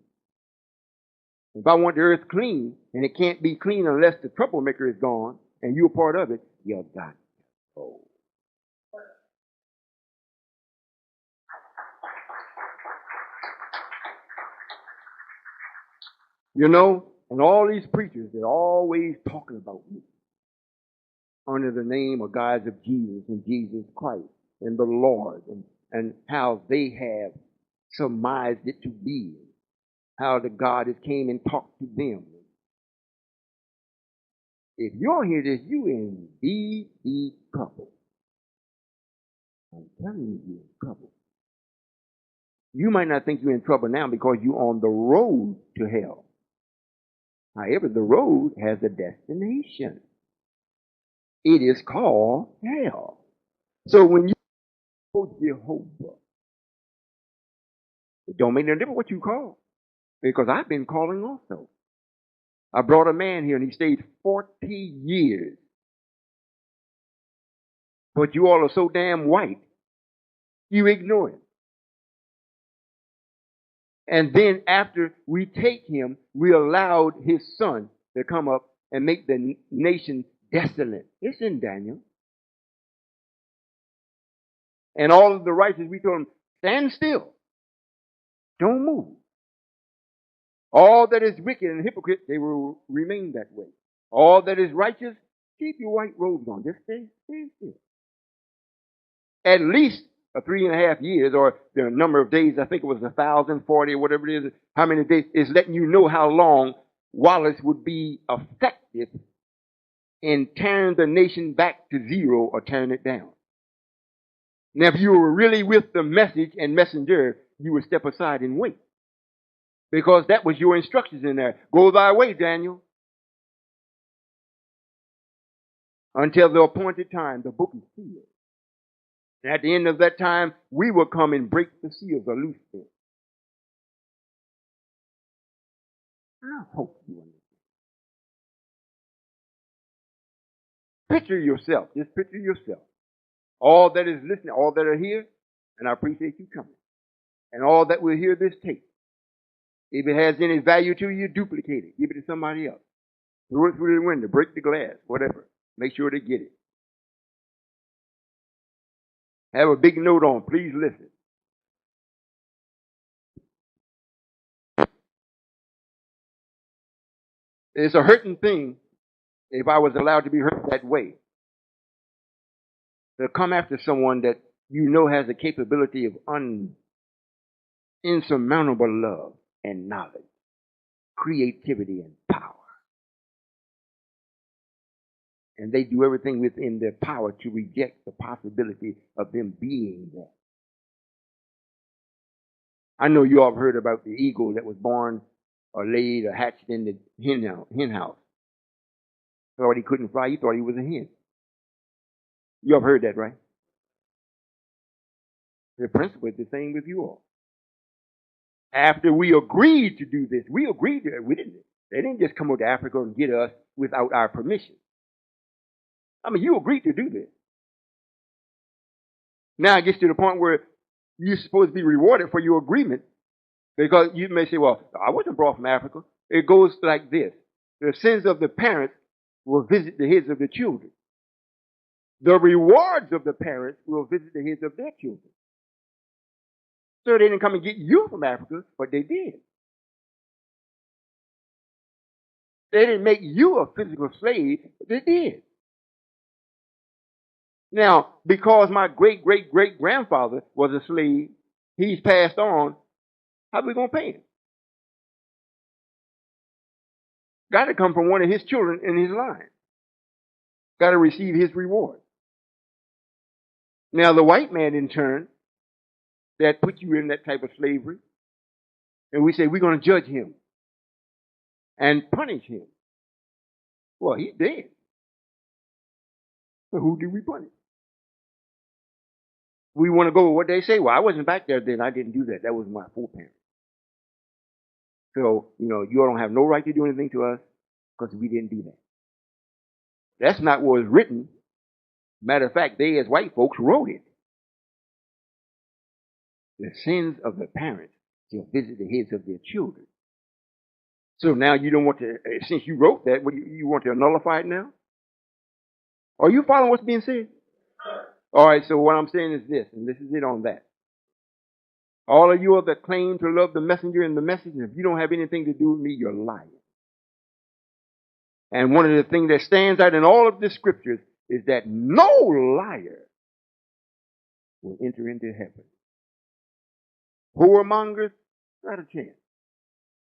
S1: If I want the earth clean, and it can't be clean unless the troublemaker is gone and you're part of it, you got to go. You know, and all these preachers, they're always talking about me under the name or guise of Jesus and Jesus Christ and the Lord, and how they have surmised it to be, how the God has came and talked to them. If you don't hear this, you in deep, deep trouble. I'm telling you, you're in trouble. You might not think you're in trouble now because you're on the road to hell. However, the road has a destination. It is called hell. So when you call Jehovah, it don't make no difference what you call. Because I've been calling also. I brought a man here and he stayed 40 years. But you all are so damn white, you ignore him. And then after we take him, we allowed his son to come up and make the nation desolate. It's in Daniel. And all of the righteous, we told them, stand still. Don't move. All that is wicked and hypocrite, they will remain that way. All that is righteous, keep your white robes on. Just stay still. At least 3.5 years, or the number of days, I think it was 1,040 or whatever it is, how many days, is letting you know how long Wallace would be effective in tearing the nation back to zero or tearing it down. Now, if you were really with the message and messenger, you would step aside and wait. Because that was your instructions in there. Go thy way, Daniel. Until the appointed time, the book is sealed. And at the end of that time, we will come and break the seals or loose them. I hope you understand. Picture yourself. Just picture yourself. All that is listening, all that are here, and I appreciate you coming. And all that will hear this tape. If it has any value to you, duplicate it. Give it to somebody else. Throw it through the window. Break the glass. Whatever. Make sure they get it. Have a big note on. Please listen. It's a hurting thing if I was allowed to be hurt that way. To come after someone that you know has the capability of insurmountable love and knowledge, creativity and power. And they do everything within their power to reject the possibility of them being there. I know you all have heard about the eagle that was born or laid or hatched in the hen house. Thought he couldn't fly, he thought he was a hen. You have heard that, right? The principle is the same with you all. After we agreed to do this, we agreed to it. They didn't just come over to Africa and get us without our permission. I mean, you agreed to do this. Now it gets to the point where you're supposed to be rewarded for your agreement, because you may say, well, I wasn't brought from Africa. It goes like this. The sins of the parents will visit the heads of the children. The rewards of the parents will visit the heads of their children. So they didn't come and get you from Africa, but they did. They didn't make you a physical slave, but they did. Now, because my great-great-great-grandfather was a slave, he's passed on, how are we going to pay him? Got to come from one of his children in his line. Got to receive his reward. Now, the white man, in turn, that put you in that type of slavery, and we say we're going to judge him and punish him. Well, he's dead. So who do we punish? We want to go with what they say. Well, I wasn't back there then. I didn't do that. That was my foreparents. So, you don't have no right to do anything to us because we didn't do that. That's not what was written. Matter of fact, they as white folks wrote it. The sins of the parents shall visit the heads of their children. So now you don't want to, since you wrote that, what you want to nullify it now? Are you following what's being said? All right, so what I'm saying is this, and this is it on that. All of you that claim to love the messenger and the message, if you don't have anything to do with me, you're lying. And one of the things that stands out in all of the scriptures is that no liar will enter into heaven. Whoremongers, not a chance.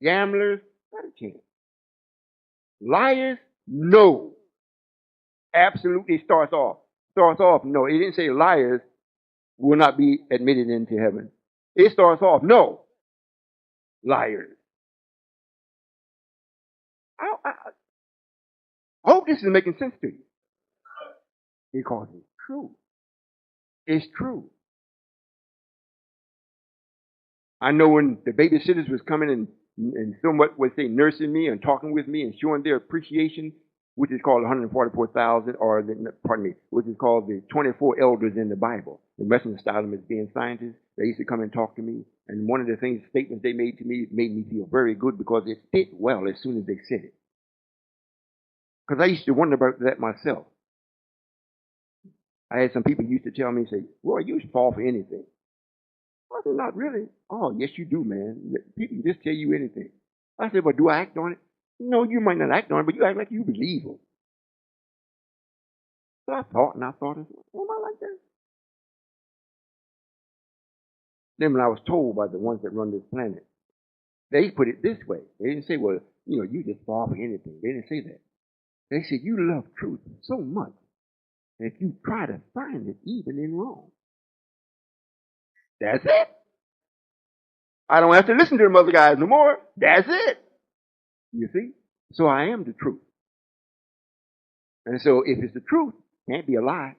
S1: Gamblers, not a chance. Liars, no. Absolutely starts off. No. It didn't say liars will not be admitted into heaven. It starts off, no. Liars. I hope this is making sense to you. Because it's true. It's true. I know when the babysitters was coming and somewhat would say nursing me and talking with me and showing their appreciation, which is called 144,000, which is called the 24 elders in the Bible. The Western style them as being scientists. They used to come and talk to me, and one of the statements they made to me made me feel very good because it fit well as soon as they said it. Because I used to wonder about that myself. I had some people used to tell me, say, Roy, you should fall for anything. I said, not really. Oh, yes, you do, man. People just tell you anything. I said, but do I act on it? No, you might not act on it, but you act like you believe them. So I thought, am I like that? Then when I was told by the ones that run this planet, they put it this way. They didn't say, well, you just fall for anything. They didn't say that. They said, you love truth so much that you try to find it even in wrong. That's it. I don't have to listen to them other guys no more. That's it. You see? So I am the truth. And so if it's the truth, it can't be a lie.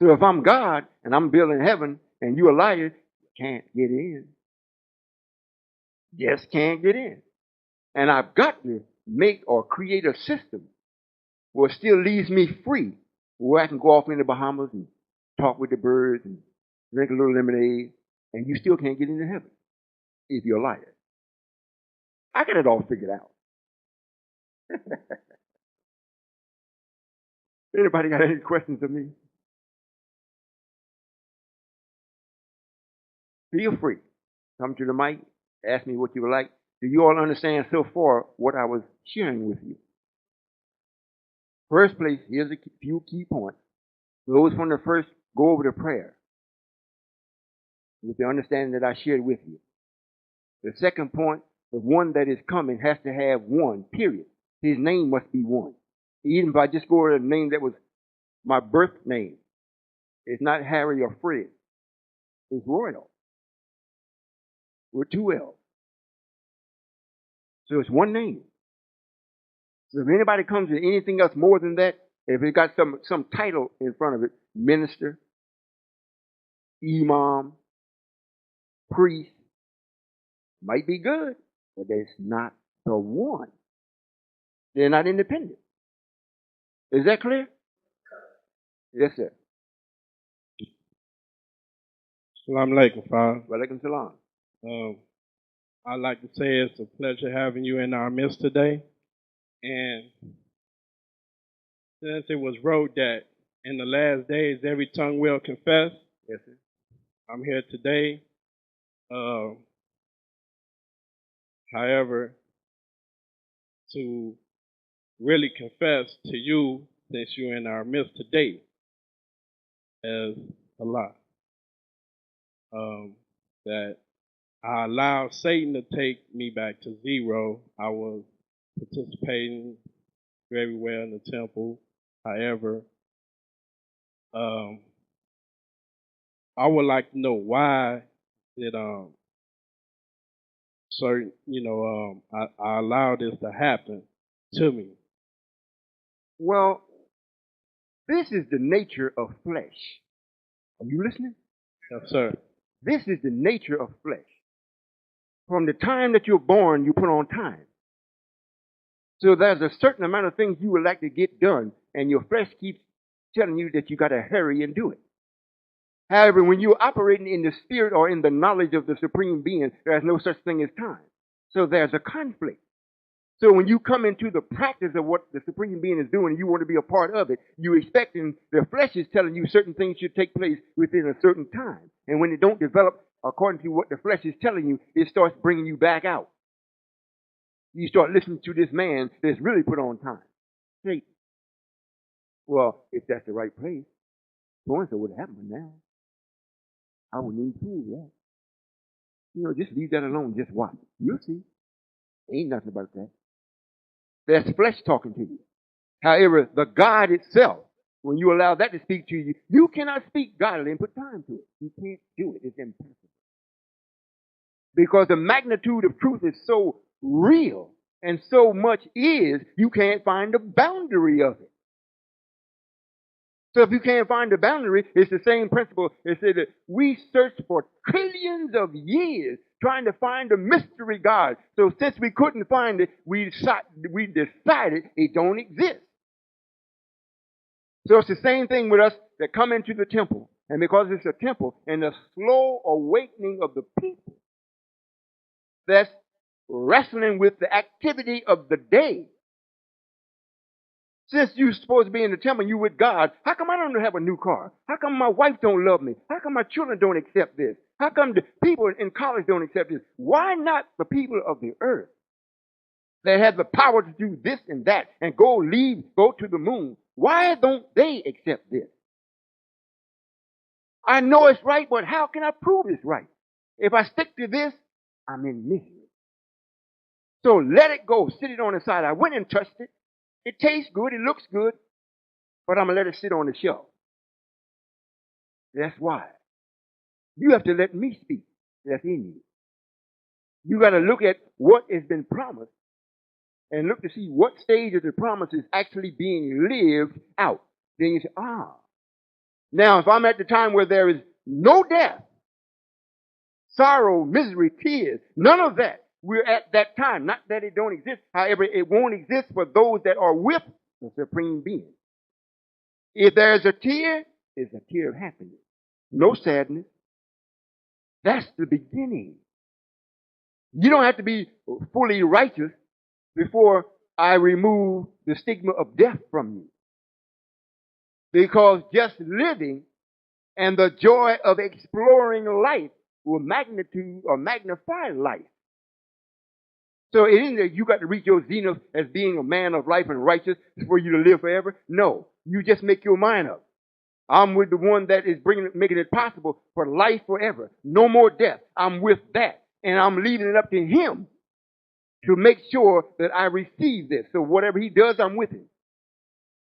S1: So if I'm God and I'm building heaven and you're a liar, you can't get in. Just can't get in. And I've got to make or create a system where it still leaves me free, where I can go off in the Bahamas and talk with the birds and drink a little lemonade, and you still can't get into heaven if you're a liar. I got it all figured out. Anybody got any questions of me? Feel free. Come to the mic. Ask me what you would like. Do you all understand so far what I was sharing with you? First place, here's a few key points. Those from the first, go over the prayer with the understanding that I shared with you. The second point, the one that is coming has to have one, period. His name must be one. Even if I just go over the name that was my birth name, it's not Harry or Fred. It's Royall. With 2 L's. So it's one name. So if anybody comes with anything else more than that, if it got some title in front of it, minister, imam, priest, might be good, but that's not the one. They're not independent. Is that clear? Yes, sir.
S2: Salam alaikum, Father.
S1: Walaikum salam.
S2: I'd like to say it's a pleasure having you in our midst today. And since it was wrote that in the last days every tongue will confess,
S1: Yes, sir.
S2: I'm here today. However, to really confess to you, since you're in our midst today, as Allah, that I allowed Satan to take me back to zero. I was participating very well in the temple. However, um, I would like to know why did certain I allowed this to happen to me.
S1: Well, this is the nature of flesh. Are you listening?
S2: Yes, sir.
S1: This is the nature of flesh. From the time that you're born, you put on time. So there's a certain amount of things you would like to get done, and your flesh keeps telling you that you got to hurry and do it. However, when you're operating in the spirit or in the knowledge of the supreme being, there's no such thing as time. So there's a conflict. So when you come into the practice of what the supreme being is doing and you want to be a part of it, you expecting the flesh is telling you certain things should take place within a certain time. And when it don't develop according to what the flesh is telling you, it starts bringing you back out. You start listening to this man that's really put on time. Say, well, if that's the right place, so-and-so would happen now. I wouldn't even prove that. Just leave that alone. Just watch. You'll see. Ain't nothing about that. That's flesh talking to you. However, the God itself, when you allow that to speak to you, you cannot speak godly and put time to it. You can't do it. It's impossible. Because the magnitude of truth is so real and so much is, you can't find the boundary of it. So if you can't find the boundary, it's the same principle. It said that we searched for trillions of years trying to find the mystery God. So since we couldn't find it, we decided it don't exist. So it's the same thing with us that come into the temple. And because it's a temple and the slow awakening of the people that's wrestling with the activity of the day. Since you're supposed to be in the temple and you with God, how come I don't have a new car? How come my wife don't love me? How come my children don't accept this? How come the people in college don't accept this? Why not the people of the earth that have the power to do this and that and go to the moon? Why don't they accept this? I know it's right, but how can I prove it's right? If I stick to this, I'm in misery. So let it go. Sit it on the side. I went and touched it. It tastes good. It looks good. But I'm going to let it sit on the shelf. That's why. You have to let me speak. That's in you. You got to look at what has been promised and look to see what stage of the promise is actually being lived out. Then you say, Now, if I'm at the time where there is no death, sorrow, misery, tears, none of that, we're at that time. Not that it don't exist. However, it won't exist for those that are with the Supreme Being. If there's a tear, it's a tear of happiness. No sadness. That's the beginning. You don't have to be fully righteous before I remove the stigma of death from you. Because just living and the joy of exploring life will magnify life. So it isn't that you got to reach your zenith as being a man of life and righteous for you to live forever. No, you just make your mind up. I'm with the one that is making it possible for life forever. No more death. I'm with that. And I'm leaving it up to him to make sure that I receive this. So whatever he does, I'm with him.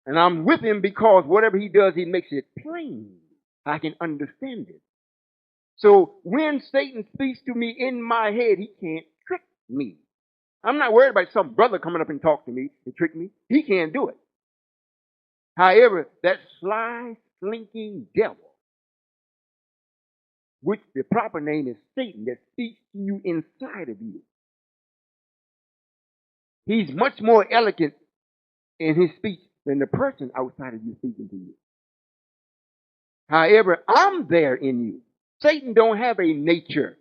S1: And I'm with him because whatever he does, he makes it plain. I can understand it. So when Satan speaks to me in my head, he can't trick me. I'm not worried about some brother coming up and talk to me and trick me. He can't do it. However, that sly, slinking devil, which the proper name is Satan, that speaks to you inside of you. He's much more elegant in his speech than the person outside of you speaking to you. However, I'm there in you. Satan don't have a nature.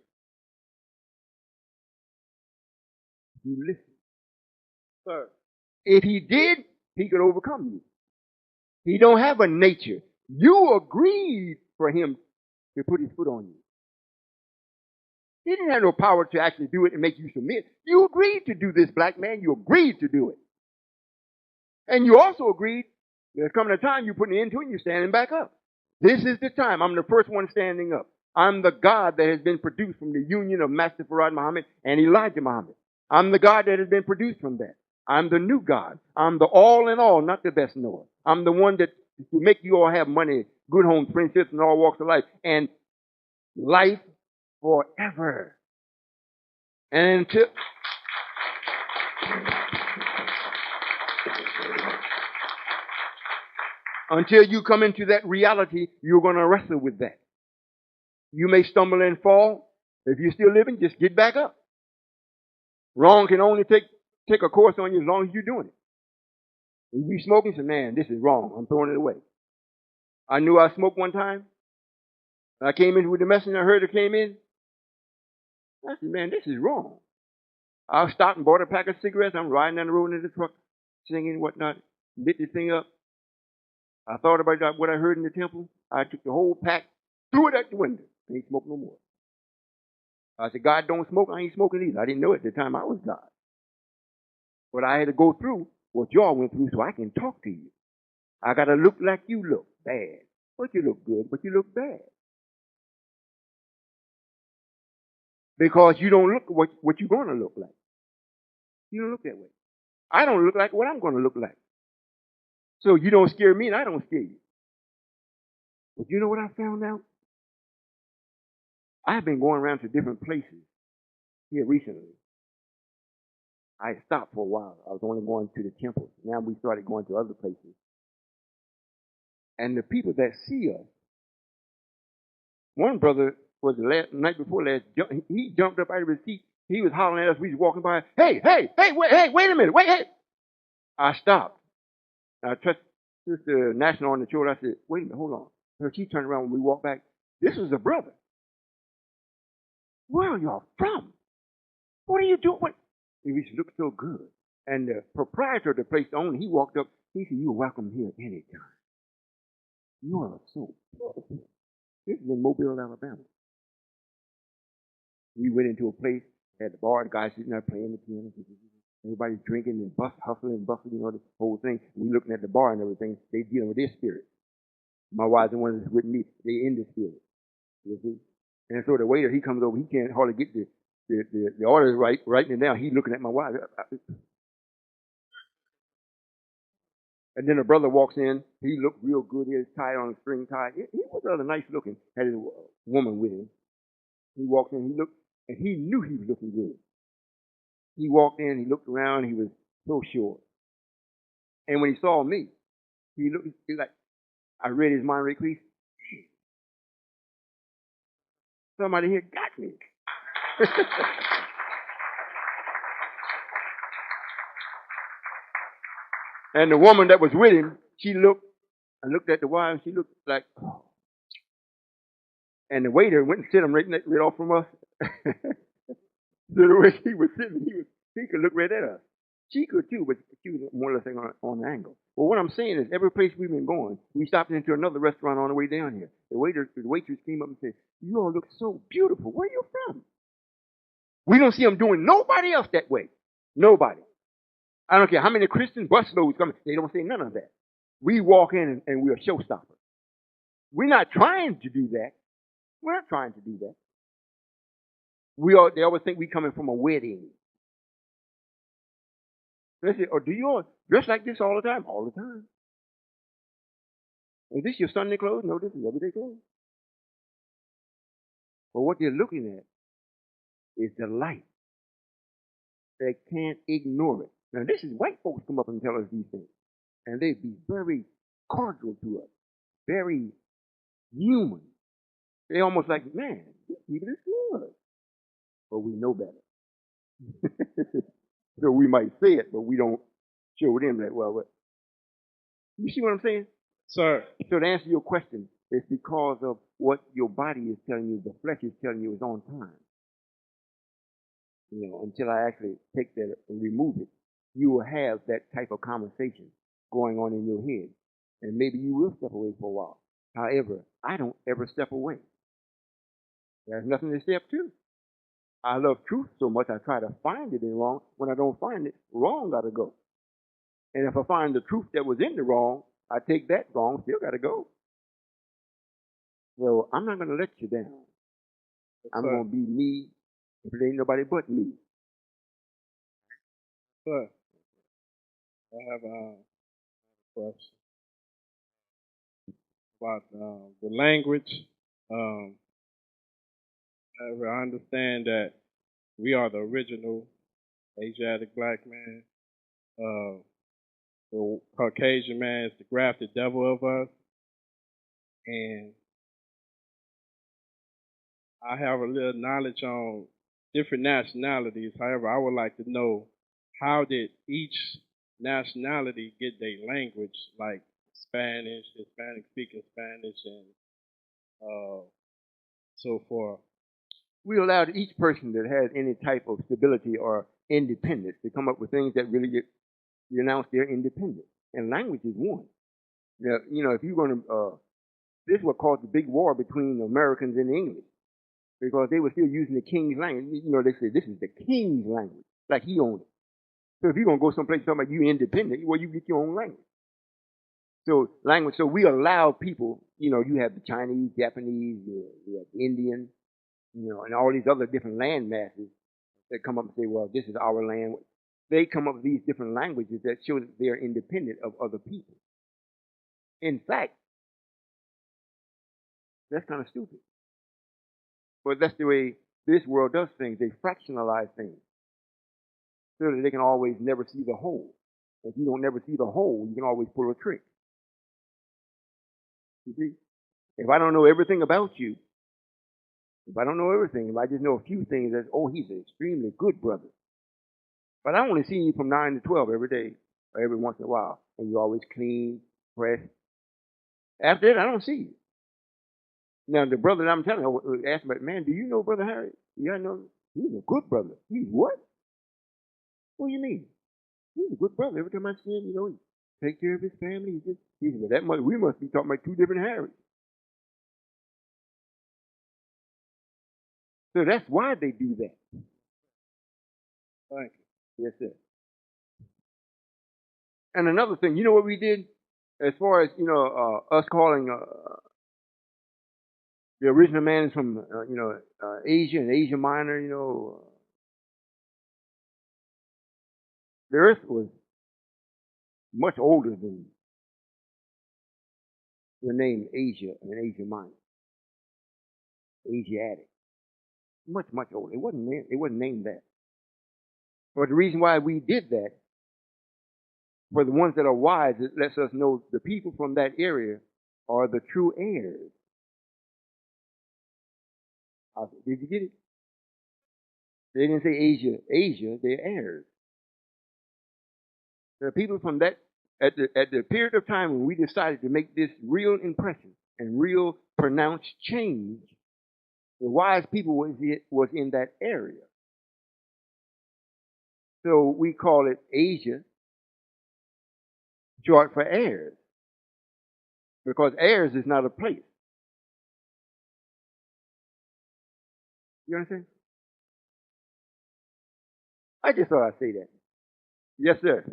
S1: You listen. Sir, if he did, he could overcome you. He don't have a nature. You agreed for him to put his foot on you. He didn't have no power to actually do it and make you submit. You agreed to do this, black man. You agreed to do it. And you also agreed there's coming a time you're putting an end to it and you're standing back up. This is the time. I'm the first one standing up. I'm the God that has been produced from the union of Master Farad Muhammad and Elijah Muhammad. I'm the God that has been produced from that. I'm the new God. I'm the all in all, not the best knower. I'm the one that to make you all have money, good homes, friendships, and all walks of life, and life forever. And until you come into that reality, you're going to wrestle with that. You may stumble and fall. If you're still living, just get back up. Wrong can only take a course on you as long as you're doing it. If you smoking, say, man, this is wrong. I'm throwing it away. I knew I smoked one time. I came in with the messenger. I heard it came in. I said, man, this is wrong. I stopped and bought a pack of cigarettes. I'm riding down the road in the truck, singing and whatnot, lit the thing up. I thought about what I heard in the temple. I took the whole pack, threw it out the window. I ain't smoke no more. I said, God don't smoke. I ain't smoking either. I didn't know at the time I was God. But I had to go through what y'all went through so I can talk to you. I got to look like you look bad. But you look good, but you look bad. Because you don't look what you're going to look like. You don't look that way. I don't look like what I'm going to look like. So you don't scare me and I don't scare you. But you know what I found out? I've been going around to different places here recently. I stopped for a while. I was only going to the temples. Now we started going to other places. And the people that see us, one brother was the night before last, he jumped up out of his seat. He was hollering at us. We was walking by. Hey, wait a minute. Hey. I stopped. I touched Sister National on the shoulder. I said, wait a minute, hold on. So she turned around when we walked back. This was a brother. Where are y'all from? What are you doing? What? He looked so good. And the proprietor of the place, the owner, he walked up. He said, you're welcome here anytime. You are so beautiful. This is in Mobile, Alabama. We went into a place, had the bar, the guy sitting there playing the piano. Everybody's drinking and hustling and bustling, you know, the whole thing. We looking at the bar and everything. They dealing with their spirit. My wife, the one that's with me, they in the spirit. You see? And so the waiter, he comes over, he can't hardly get the orders right, writing it down. He's looking at my wife. And then a brother walks in. He looked real good. He had his tie on, a string tie. He was rather nice looking. Had his woman with him. He walked in. He looked, and he knew he was looking good. He walked in. He looked around. He was so sure. And when he saw me, he looked. He like, I read his mind right quick. Somebody here got me. And the woman that was with him, she looked. I looked at the wife. She looked like, oh. And the waiter went and sit him right off from us. So the way he was sitting, he could look right at us. She could too, but she was more or less on the angle. Well, what I'm saying is, every place we've been going, we stopped into another restaurant on the way down here. The waitress came up and said, "You all look so beautiful. Where are you from?" We don't see them doing nobody else that way. Nobody. I don't care how many Christian busloads come. They don't say none of that. We walk in and we're a showstopper. We're not trying to do that. We're not trying to do that. They always think we're coming from a wedding. They say, "Oh, do you all dress like this all the time?" All the time. Is this your Sunday clothes? No, this is everyday clothes. But what they're looking at is the light. They can't ignore it. Now, this is white folks come up and tell us these things. And they be very cordial to us. Very human. They almost like, man, these people is good. But we know better. So we might say it, but we don't show them that, well, you see what I'm saying?
S2: Sir.
S1: So to answer your question, it's because of what your body is telling you, the flesh is telling you is on time. You know, until I actually take that and remove it, you will have that type of conversation going on in your head. And maybe you will step away for a while. However, I don't ever step away. There's nothing to step to. I love truth so much I try to find it in wrong. When I don't find it, wrong got to go. And if I find the truth that was in the wrong, I take that wrong, still got to go. So I'm not going to let you down.
S2: Yes,
S1: I'm
S2: sir.
S1: gonna be me if it ain't nobody but me.
S2: Sir, I have a question about the language. Um, I understand that we are the original Asiatic black man. Uh, the Caucasian man is the grafted devil of us. And I have a little knowledge on different nationalities. However, I would like to know, how did each nationality get their language, like Spanish, Hispanic speaking Spanish, and uh, so forth?
S1: We allowed each person that has any type of stability or independence to come up with things that really announce their independence. And language is one. Now, if you're going to, this is what caused the big war between the Americans and the English, because they were still using the king's language. They said this is the king's language, like he owned it. So if you're going to go someplace talking about you independent, well, you get your own language. So language. So we allow people. You have the Chinese, Japanese, you have the Indian, and all these other different land masses that come up and say, well, this is our land. They come up with these different languages that show that they're independent of other people. In fact, that's kind of stupid. But that's the way this world does things. They fractionalize things so that they can always never see the whole. If you don't never see the whole, you can always pull a trick. You see? If I don't know everything about you, if I don't know everything, if I just know a few things, that's, oh, he's an extremely good brother. But I only see you from 9 to 12 every day or every once in a while. And you're always clean, fresh. After that, I don't see you. Now, the brother that I'm telling you, asked me, man, do you know Brother Harry? Yeah, I know. He's a good brother. He's what? What do you mean? He's a good brother. Every time I see him, he take care of his family. He said, well, we must be talking about two different Harrys. So that's why they do that.
S2: Thank
S1: Yes, sir. And another thing, you know what we did? As far as, us calling the original man is from, Asia and Asia Minor, the earth was much older than the name Asia and Asia Minor, Asiatic. Much, much older. It wasn't named that. But the reason why we did that, for the ones that are wise, it lets us know the people from that area are the true heirs. Did you get it? They didn't say Asia, they're heirs. The people from that, at the period of time when we decided to make this real impression and real pronounced change, the wise people was in that area. So we call it Asia, short for heirs, because heirs is not a place. You understand? I just thought I'd say that. Yes, sir.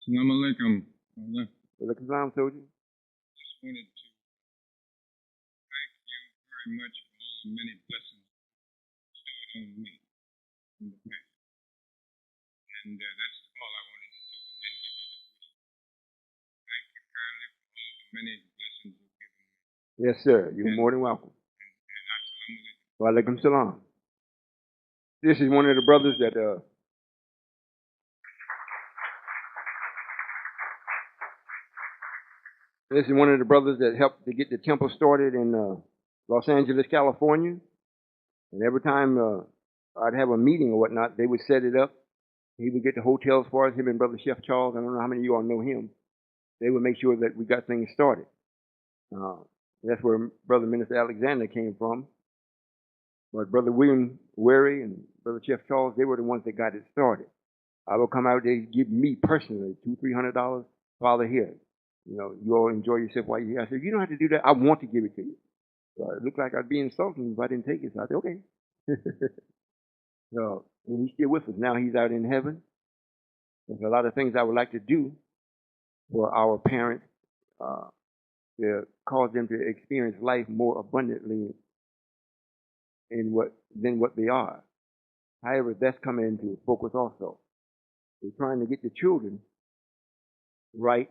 S3: Assalamu alaikum. I
S1: Well, Islam told you.
S3: just wanted to thank you very much for all the many blessings bestowed on me in the past. And that's all I wanted to do. And then give you the greeting. Thank you kindly for all of the many blessings you've given me.
S1: Yes, sir. You're more than welcome.
S3: And assalamu alaikum.
S1: Wa alaikum salam. This is one of the brothers that helped to get the temple started in Los Angeles, California. And every time I'd have a meeting or whatnot, they would set it up. He would get the hotels for us, him and Brother Chef Charles. I don't know how many of you all know him. They would make sure that we got things started. Uh, that's where Brother Minister Alexander came from. But Brother William Wary and Brother Chef Charles, they were the ones that got it started. I would come out, they'd give me personally $200-300. Father, here, you all enjoy yourself while you're here. I said, you don't have to do that. I want to give it to you. So it looked like I'd be insulting if I didn't take it. So I said, okay. So, and he's still with us. Now he's out in heaven. There's a lot of things I would like to do for our parents, to cause them to experience life more abundantly than what they are. However, that's coming into focus also. They're trying to get the children right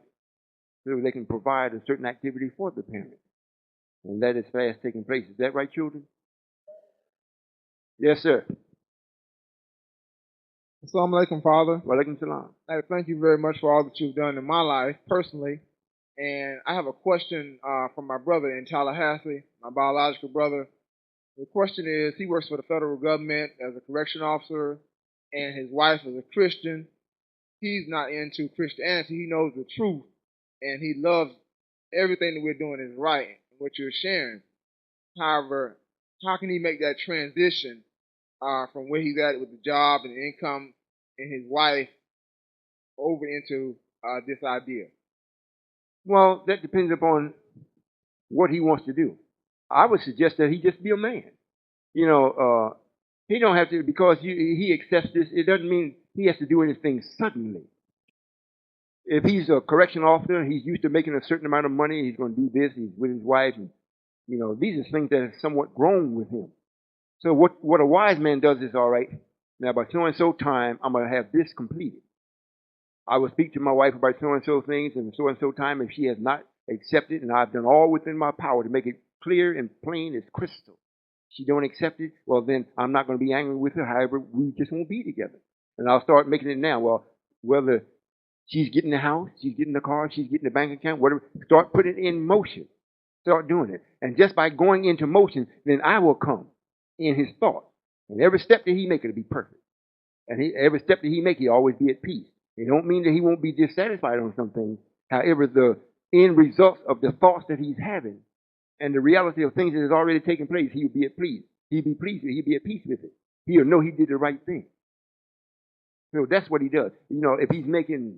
S1: so they can provide a certain activity for the parents. And that is fast taking place. Is that right, children? Yes, sir.
S4: Assalamu alaikum, Father.
S1: Walaikum salam.
S4: Thank you very much for all that you've done in my life personally. And I have a question from my brother in Tallahassee, my biological brother. The question is, he works for the federal government as a correction officer, and his wife is a Christian. He's not into Christianity. He knows the truth, and he loves everything that we're doing is right, and what you're sharing. However, how can he make that transition from where he's at with the job and the income and his wife over into this idea?
S1: Well, that depends upon what he wants to do. I would suggest that he just be a man. You know, he don't have to, because he accepts this, it doesn't mean he has to do anything suddenly. If he's a correction officer, he's used to making a certain amount of money, he's going to do this, he's with his wife, and, you know, these are things that have somewhat grown with him. So what a wise man does is, all right, now by so-and-so time, I'm going to have this completed. I will speak to my wife about so-and-so things and so-and-so time. If she has not accepted, and I've done all within my power to make it clear and plain as crystal, she don't accept it, well, then I'm not going to be angry with her. However, we just won't be together. And I'll start making it now. Well, whether she's getting the house, she's getting the car, she's getting the bank account, whatever, start putting it in motion. Start doing it. And just by going into motion, then I will come in his thought. And every step that he make, it'll be perfect. And every step that he make, he'll always be at peace. It don't mean that he won't be dissatisfied on some things. However, the end results of the thoughts that he's having and the reality of things that has already taken place, he'll be at peace. He'll be pleased with it. He'll be at peace with it. He'll know he did the right thing. So that's what he does. You know, if he's making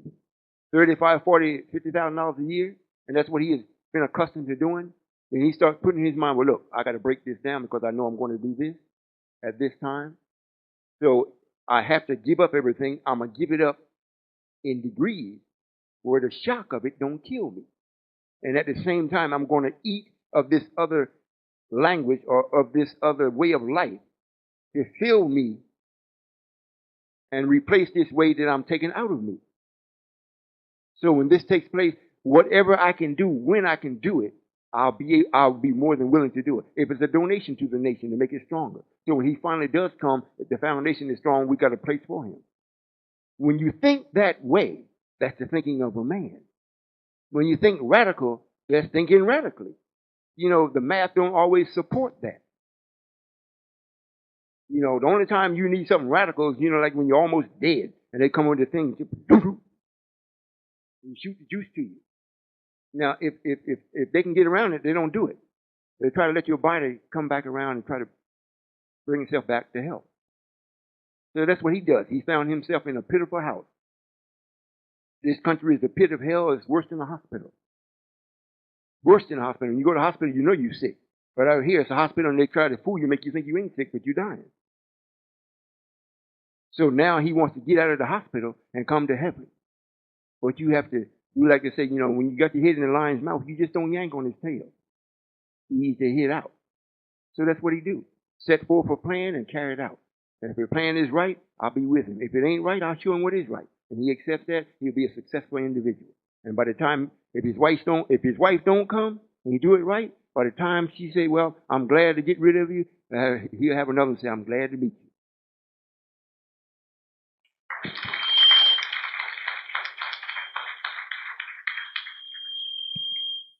S1: $35, $40, $50,000 a year, and that's what he has been accustomed to doing, then he starts putting in his mind, well, look, I got to break this down because I know I'm going to do this at this time. So I have to give up everything. I'm going to give it up in degrees where the shock of it don't kill me. And at the same time, I'm going to eat of this other language or of this other way of life to fill me and replace this way that I'm taking out of me. So when this takes place, whatever I can do, when I can do it, I'll be more than willing to do it. If it's a donation to the nation to make it stronger. So when he finally does come, if the foundation is strong, we got a place for him. When you think that way, that's the thinking of a man. When you think radical, that's thinking radically. You know, the math don't always support that. You know, the only time you need something radical is, you know, like when you're almost dead and they come with the thing and shoot the juice to you. Now, if they can get around it, they don't do it. They try to let your body come back around and try to bring itself back to health. So that's what he does. He found himself in a pitiful house. This country is the pit of hell. It's worse than a hospital. Worse than a hospital. When you go to the hospital, you know you're sick. But out here, it's a hospital, and they try to fool you, make you think you ain't sick, but you're dying. So now he wants to get out of the hospital and come to heaven. But you have to, you like to say, you know, when you got your head in the lion's mouth, you just don't yank on his tail. He needs to hit out. So that's what he do. Set forth a plan and carry it out. And if the plan is right, I'll be with him. If it ain't right, I'll show him what is right. And he accepts that, he'll be a successful individual. And by the time, if his wife don't come and he do it right, by the time she say, well, I'm glad to get rid of you, he'll have another one say, I'm glad to meet you.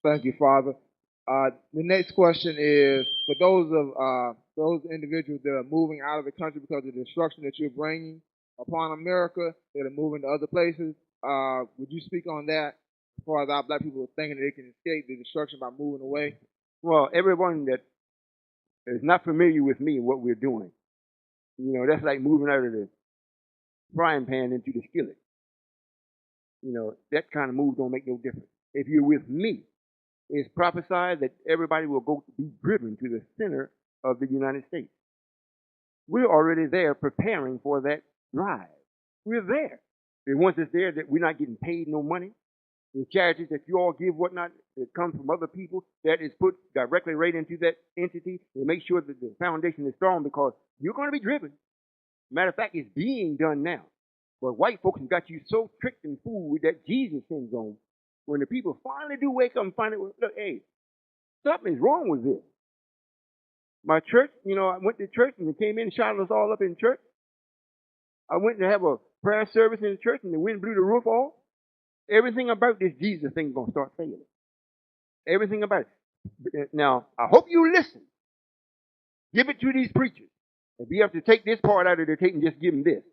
S4: Thank you, Father. The next question is for those individuals that are moving out of the country because of the destruction that you're bringing upon America, that are moving to other places. Would you speak on that as far as our black people thinking that they can escape the destruction by moving away?
S1: Well, everyone that is not familiar with me and what we're doing, you know, that's like moving out of the frying pan into the skillet. You know, that kind of move don't make no difference. If you're with me, it's prophesied that everybody will go be driven to the center of the United States. We're already there preparing for that drive. We're there. And once it's there, that we're not getting paid no money. The charities that you all give, whatnot, that comes from other people, that is put directly right into that entity to make sure that the foundation is strong because you're going to be driven. Matter of fact, it's being done now. But white folks have got you so tricked and fooled that Jesus sends on. When the people finally do wake up and find out, look, hey, something is wrong with this. My church, I went to church and they came in and shot us all up in church. I went to have a prayer service in the church and the wind blew the roof off. Everything about this Jesus thing is going to start failing. Everything about it. Now, I hope you listen. Give it to these preachers. If you have to take this part out of their tape and just give them this.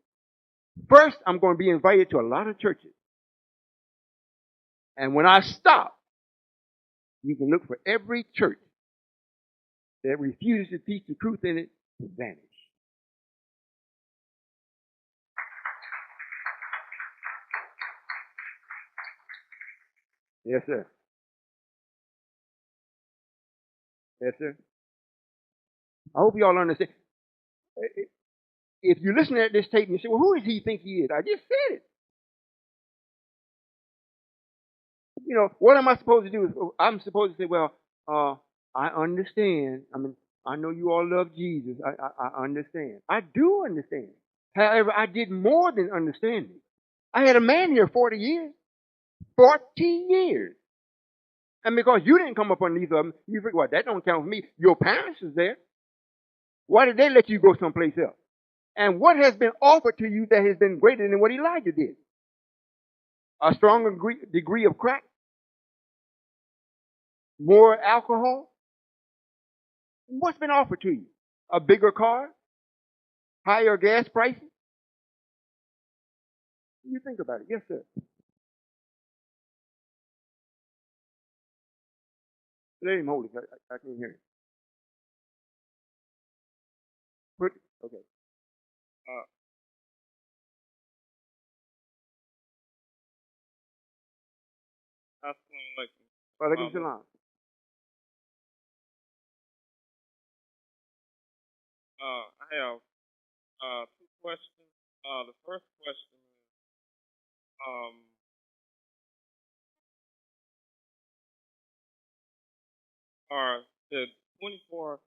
S1: First, I'm going to be invited to a lot of churches. And when I stop, you can look for every church that refuses to teach the truth in it to vanish. Yes, sir. Yes, sir. I hope you all understand. If you listen at this tape and you say, well, who does he think he is? I just said it. What am I supposed to do? I'm supposed to say, well, I understand. I know you all love Jesus. I understand. I do understand. However, I did more than understanding. I had a man here 40 years. 40 years. And because you didn't come up underneath of them, you figure, well, that don't count for me. Your parents is there. Why did they let you go someplace else? And what has been offered to you that has been greater than what Elijah did? A stronger degree of crack? More alcohol? What's been offered to you? A bigger car? Higher gas prices? You think about it. Yes, sir. Let him hold it. I can't hear it. Okay.
S2: Assalamu alaikum.
S1: Walaikum salam.
S2: I have two questions. The first question is, are the 24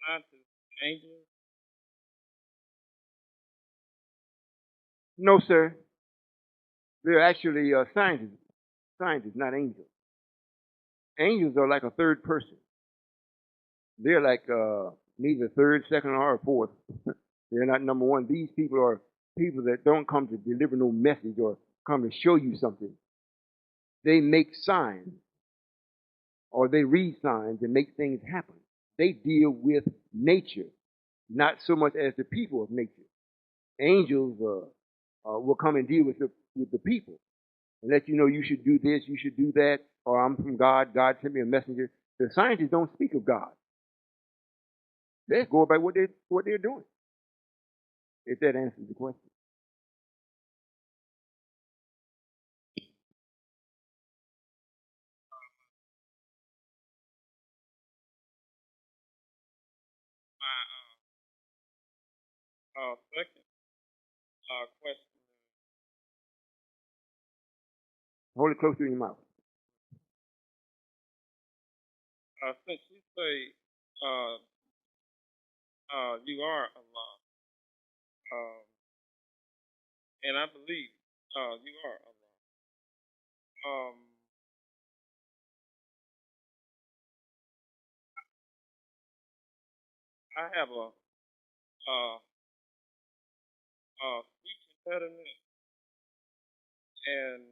S2: scientists angels?
S1: No, sir. They're actually scientists, not angels. Angels are like a third person. They're like neither third, second, or fourth. They're not number one. These people are people that don't come to deliver no message or come to show you something. They make signs or they read signs and make things happen. They deal with nature, not so much as the people of nature. Angels will come and deal with the people and let you know you should do this, you should do that, or I'm from God, God sent me a messenger. The scientists don't speak of God. They go about what they're doing. If that answers the question.
S2: My second question is,
S1: Hold it close to your mouth.
S2: since you say you are Allah, and I believe you are Allah. I have a speech impediment, and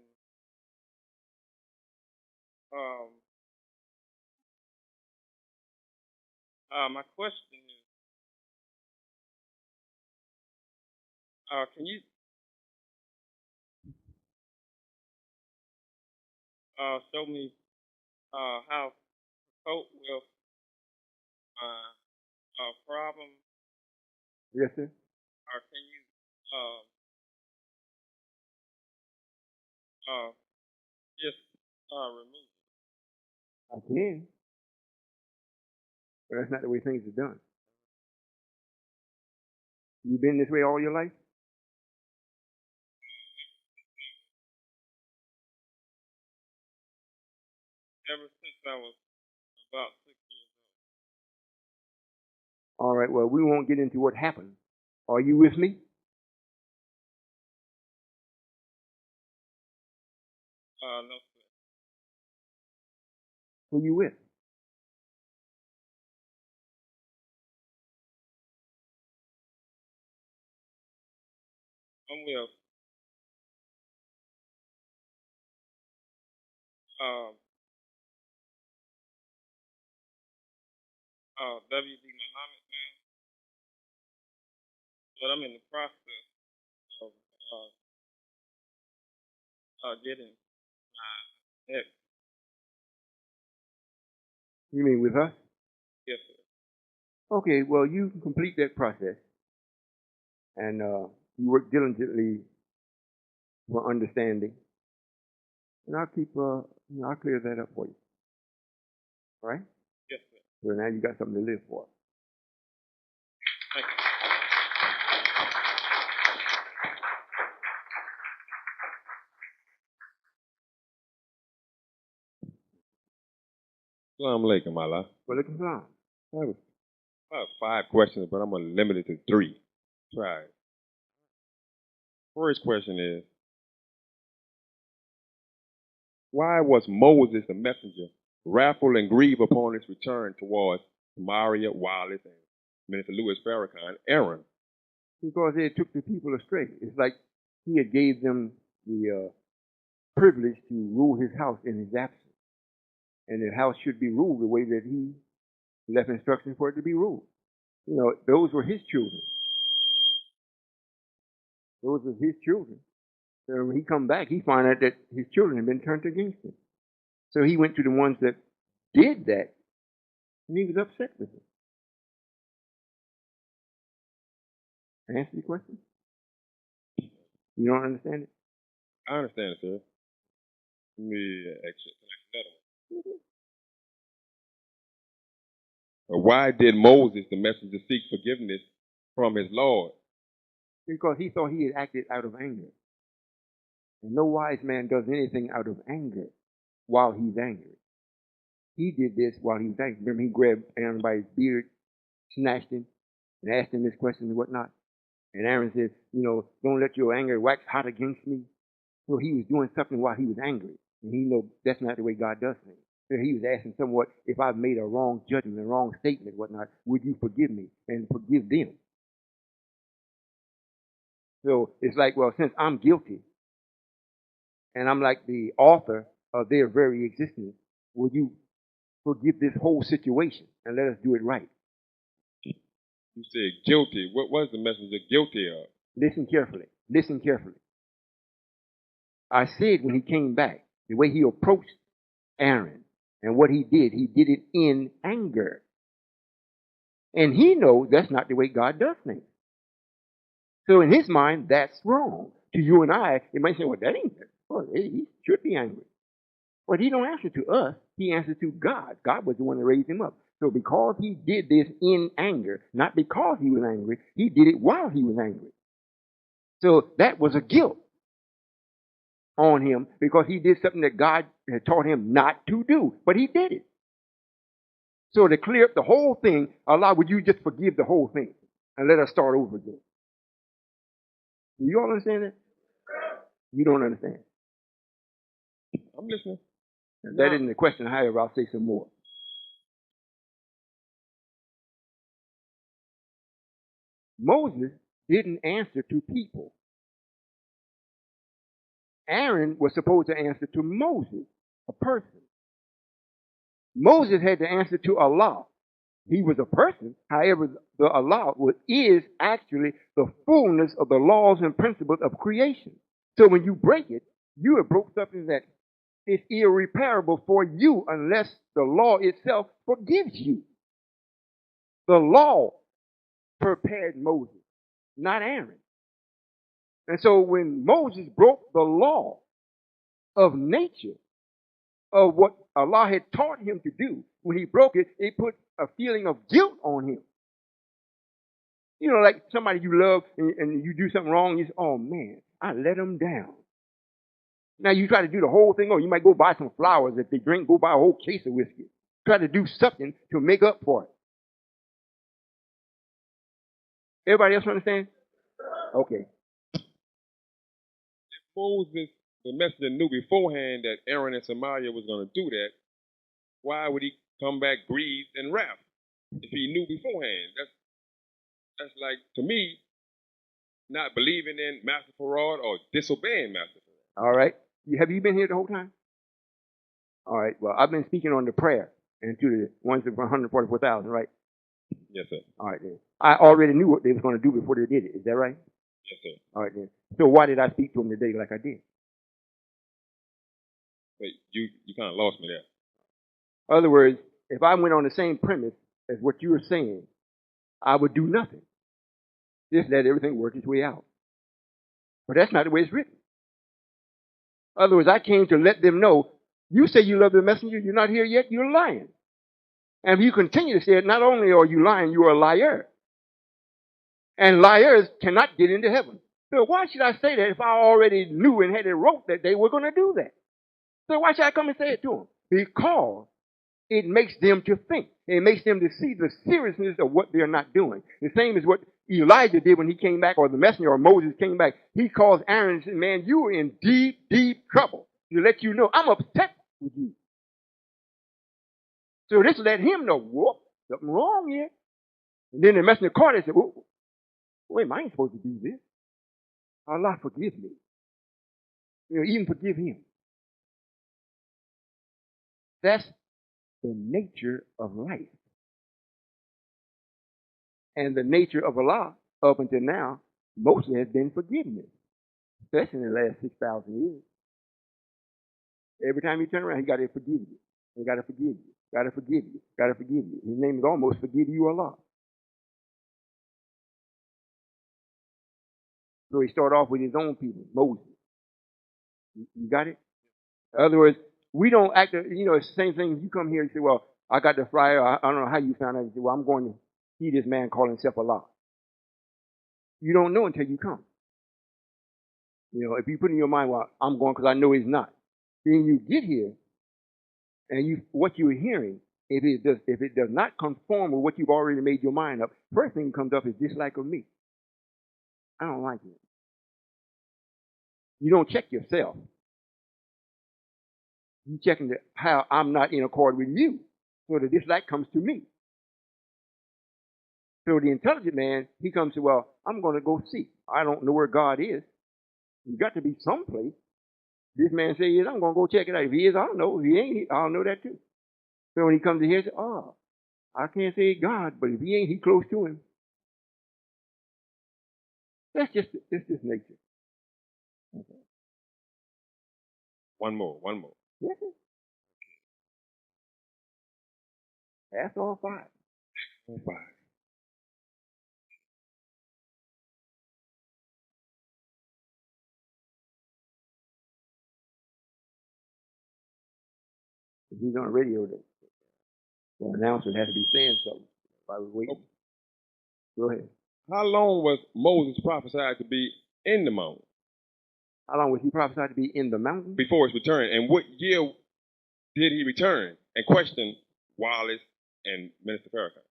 S2: my question is, can you show me how to cope with my problem,
S1: Yes, sir.
S2: or can you just remove it?
S1: I can. But that's not the way things are done. You been this way all your life?
S2: I was about 6 years
S1: All right, well, we won't get into what happened. Are you with me?
S2: old. No, sir.
S1: Who you with?
S2: I'm with um, W.D. Muhammad, man. But I'm in the process of getting my ex.
S1: You mean with us?
S2: Yes, sir.
S1: Okay, well, you can complete that process, and you work diligently for understanding, and I'll keep, I'll clear that up for you. All right?
S2: Yes, sir.
S1: So now you got something to live for.
S2: Thank you.
S5: Assalamu alaikum, Allah.
S1: Well, look around.
S5: I have 5 questions, but I'm going to limit it to 3. Try it. First question is, why was Moses the messenger wrathful and grieve upon his return towards Maria, Wallace, and Minister Louis Farrakhan, Aaron?
S1: Because they took the people astray. It's like he had gave them the privilege to rule his house in his absence. And the house should be ruled the way that he left instructions for it to be ruled. You know, those were his children. Those were his children. So when he come back, he found out that his children had been turned against him. So he went to the ones that did that, and he was upset with them. Answer your question? You don't understand it?
S5: I understand, sir. Let me ask another one. Why did Moses, the messenger, seek forgiveness from his Lord?
S1: Because he thought he had acted out of anger. And no wise man does anything out of anger while he's angry. He did this while he was angry. Remember, he grabbed Aaron by his beard, snatched him, and asked him this question and whatnot. And Aaron said, don't let your anger wax hot against me. So he was doing something while he was angry. And he knew that's not the way God does things. So he was asking somewhat, if I've made a wrong judgment, a wrong statement, whatnot, would you forgive me and forgive them? So it's like, well, since I'm guilty, and I'm like the author of their very existence, would you forgive this whole situation and let us do it right?
S5: You said guilty. What was the messenger guilty of?
S1: Listen carefully. Listen carefully. I said when he came back, the way he approached Aaron and what he did it in anger. And he knows that's not the way God does things. So in his mind, that's wrong. To you and I, it might say, well, that ain't it. Well, he should be angry. But he don't answer to us. He answers to God. God was the one that raised him up. So because he did this in anger, not because he was angry, he did it while he was angry. So that was a guilt on him because he did something that God had taught him not to do. But he did it. So to clear up the whole thing, Allah, would you just forgive the whole thing and let us start over again? Do you all understand that? You don't understand.
S5: I'm listening.
S1: That isn't the question. However, I'll say some more. Moses didn't answer to people. Aaron was supposed to answer to Moses, a person. Moses had to answer to Allah. He was a person. However, the Allah is actually the fullness of the laws and principles of creation. So when you break it, you have broke something that is irreparable for you unless the law itself forgives you. The law prepared Moses, not Aaron. And so when Moses broke the law of nature, of what Allah had taught him to do, when he broke it, it put a feeling of guilt on him. You know, like somebody you love and you do something wrong, you say, oh man, I let him down. Now you try to do the whole thing, or you might go buy some flowers. If they drink, go buy a whole case of whiskey. Try to do something to make up for it. Everybody else understand? Okay.
S5: Moses, the messenger, knew beforehand that Aaron and Samaria was going to do that. Why would he come back grieved and wrath if he knew beforehand? That's like, to me, not believing in Master Farad or disobeying Master Farad.
S1: All right. Have you been here the whole time? All right. Well, I've been speaking on the prayer and to the ones of 144,000, right?
S5: Yes, sir.
S1: All right, then. I already knew what they was going to do before they did it. Is that right?
S5: Yes, sir.
S1: All right, then. So why did I speak to them today like I did?
S5: But you kind of lost me there.
S1: In other words, if I went on the same premise as what you were saying, I would do nothing. Just let everything work its way out. But that's not the way it's written. In other words, I came to let them know, you say you love the messenger, you're not here yet, you're lying. And if you continue to say it, not only are you lying, you are a liar. And liars cannot get into heaven. So why should I say that if I already knew and had it wrote that they were going to do that? So why should I come and say it to them? Because it makes them to think. It makes them to see the seriousness of what they're not doing. The same as what Elijah did when he came back, or the messenger, or Moses came back. He calls Aaron and said, man, you are in deep, deep trouble. To let you know, I'm upset with you. So this let him know, whoop, something wrong here. And then the messenger caught it and said, wait, I ain't supposed to do this. Allah forgive me. Even forgive him. That's the nature of life. And the nature of Allah, up until now, mostly has been forgiveness, especially in the last 6,000 years. Every time you turn around, he got to forgive you. He got to forgive you. Got to forgive you. Got to forgive you. His name is almost Forgive You Allah. So he started off with his own people, Moses. You got it? In other words, we don't act, it's the same thing. You come here and say, well, I got the flyer. I don't know how you found out. You say, well, I'm going to see this man call himself Allah. You don't know until you come. If you put in your mind, well, I'm going because I know he's not. Then you get here, and what you're hearing, if it does not conform with what you've already made your mind up, first thing that comes up is dislike of me. I don't like it. You don't check yourself. You checking how I'm not in accord with you. So the dislike comes to me. So the intelligent man, he comes to, well, I'm going to go see. I don't know where God is. He's got to be someplace. This man says, I'm going to go check it out. If he is, I don't know. If he ain't, I'll know that too. So when he comes to here, he says, oh, I can't say God, but if he ain't, he close to him. It's just nature. Okay.
S5: One more.
S1: Yes, sir. That's all five.
S5: All five.
S1: If he's on the radio, the announcement has to be saying something. If I was waiting. Go ahead.
S5: How long was Moses prophesied to be in the mountain?
S1: How long was he prophesied to be in the mountain?
S5: Before his return. And what year did he return? And question Wallace and Minister Farrakhan.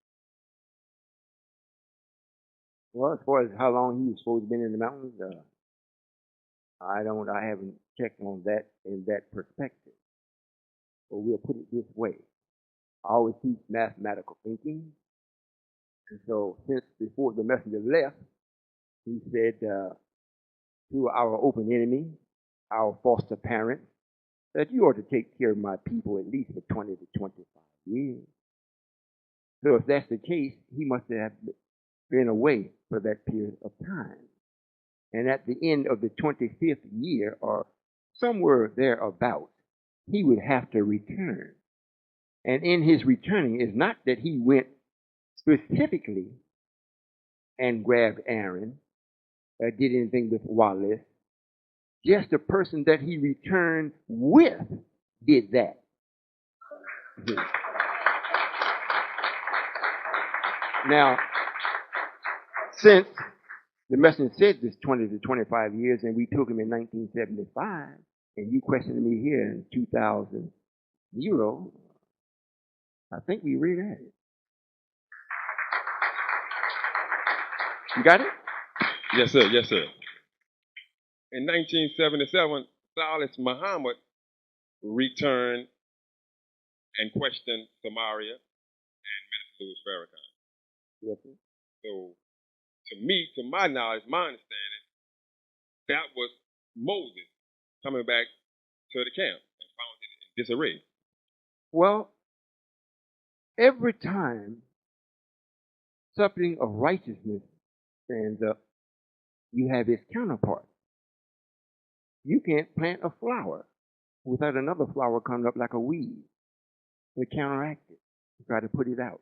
S1: Well, as far as how long he was supposed to be in the mountains, I haven't checked on that in that perspective. But we'll put it this way. I always teach mathematical thinking. And so since before the messenger left, he said to our open enemy, our foster parents, that you ought to take care of my people at least for 20 to 25 years. So if that's the case, he must have been away for that period of time. And at the end of the 25th year, or somewhere thereabouts, he would have to return. And in his returning is not that he went specifically and grabbed Aaron, or did anything with Wallace. Just the person that he returned with did that. Now, since the messenger said this 20 to 25 years, and we took him in 1975, and you questioned me here in 2000, I think we read at it. You got it?
S5: Yes, sir. Yes, sir. In 1977, Silas Muhammad returned and questioned Samaria and Minister Louis Farrakhan.
S1: Yes, sir.
S5: So, to me, to my knowledge, my understanding, that was Moses coming back to the camp and found it in disarray.
S1: Well, every time something of righteousness stands up, you have its counterpart. You can't plant a flower without another flower coming up like a weed to counteract it, to try to put it out.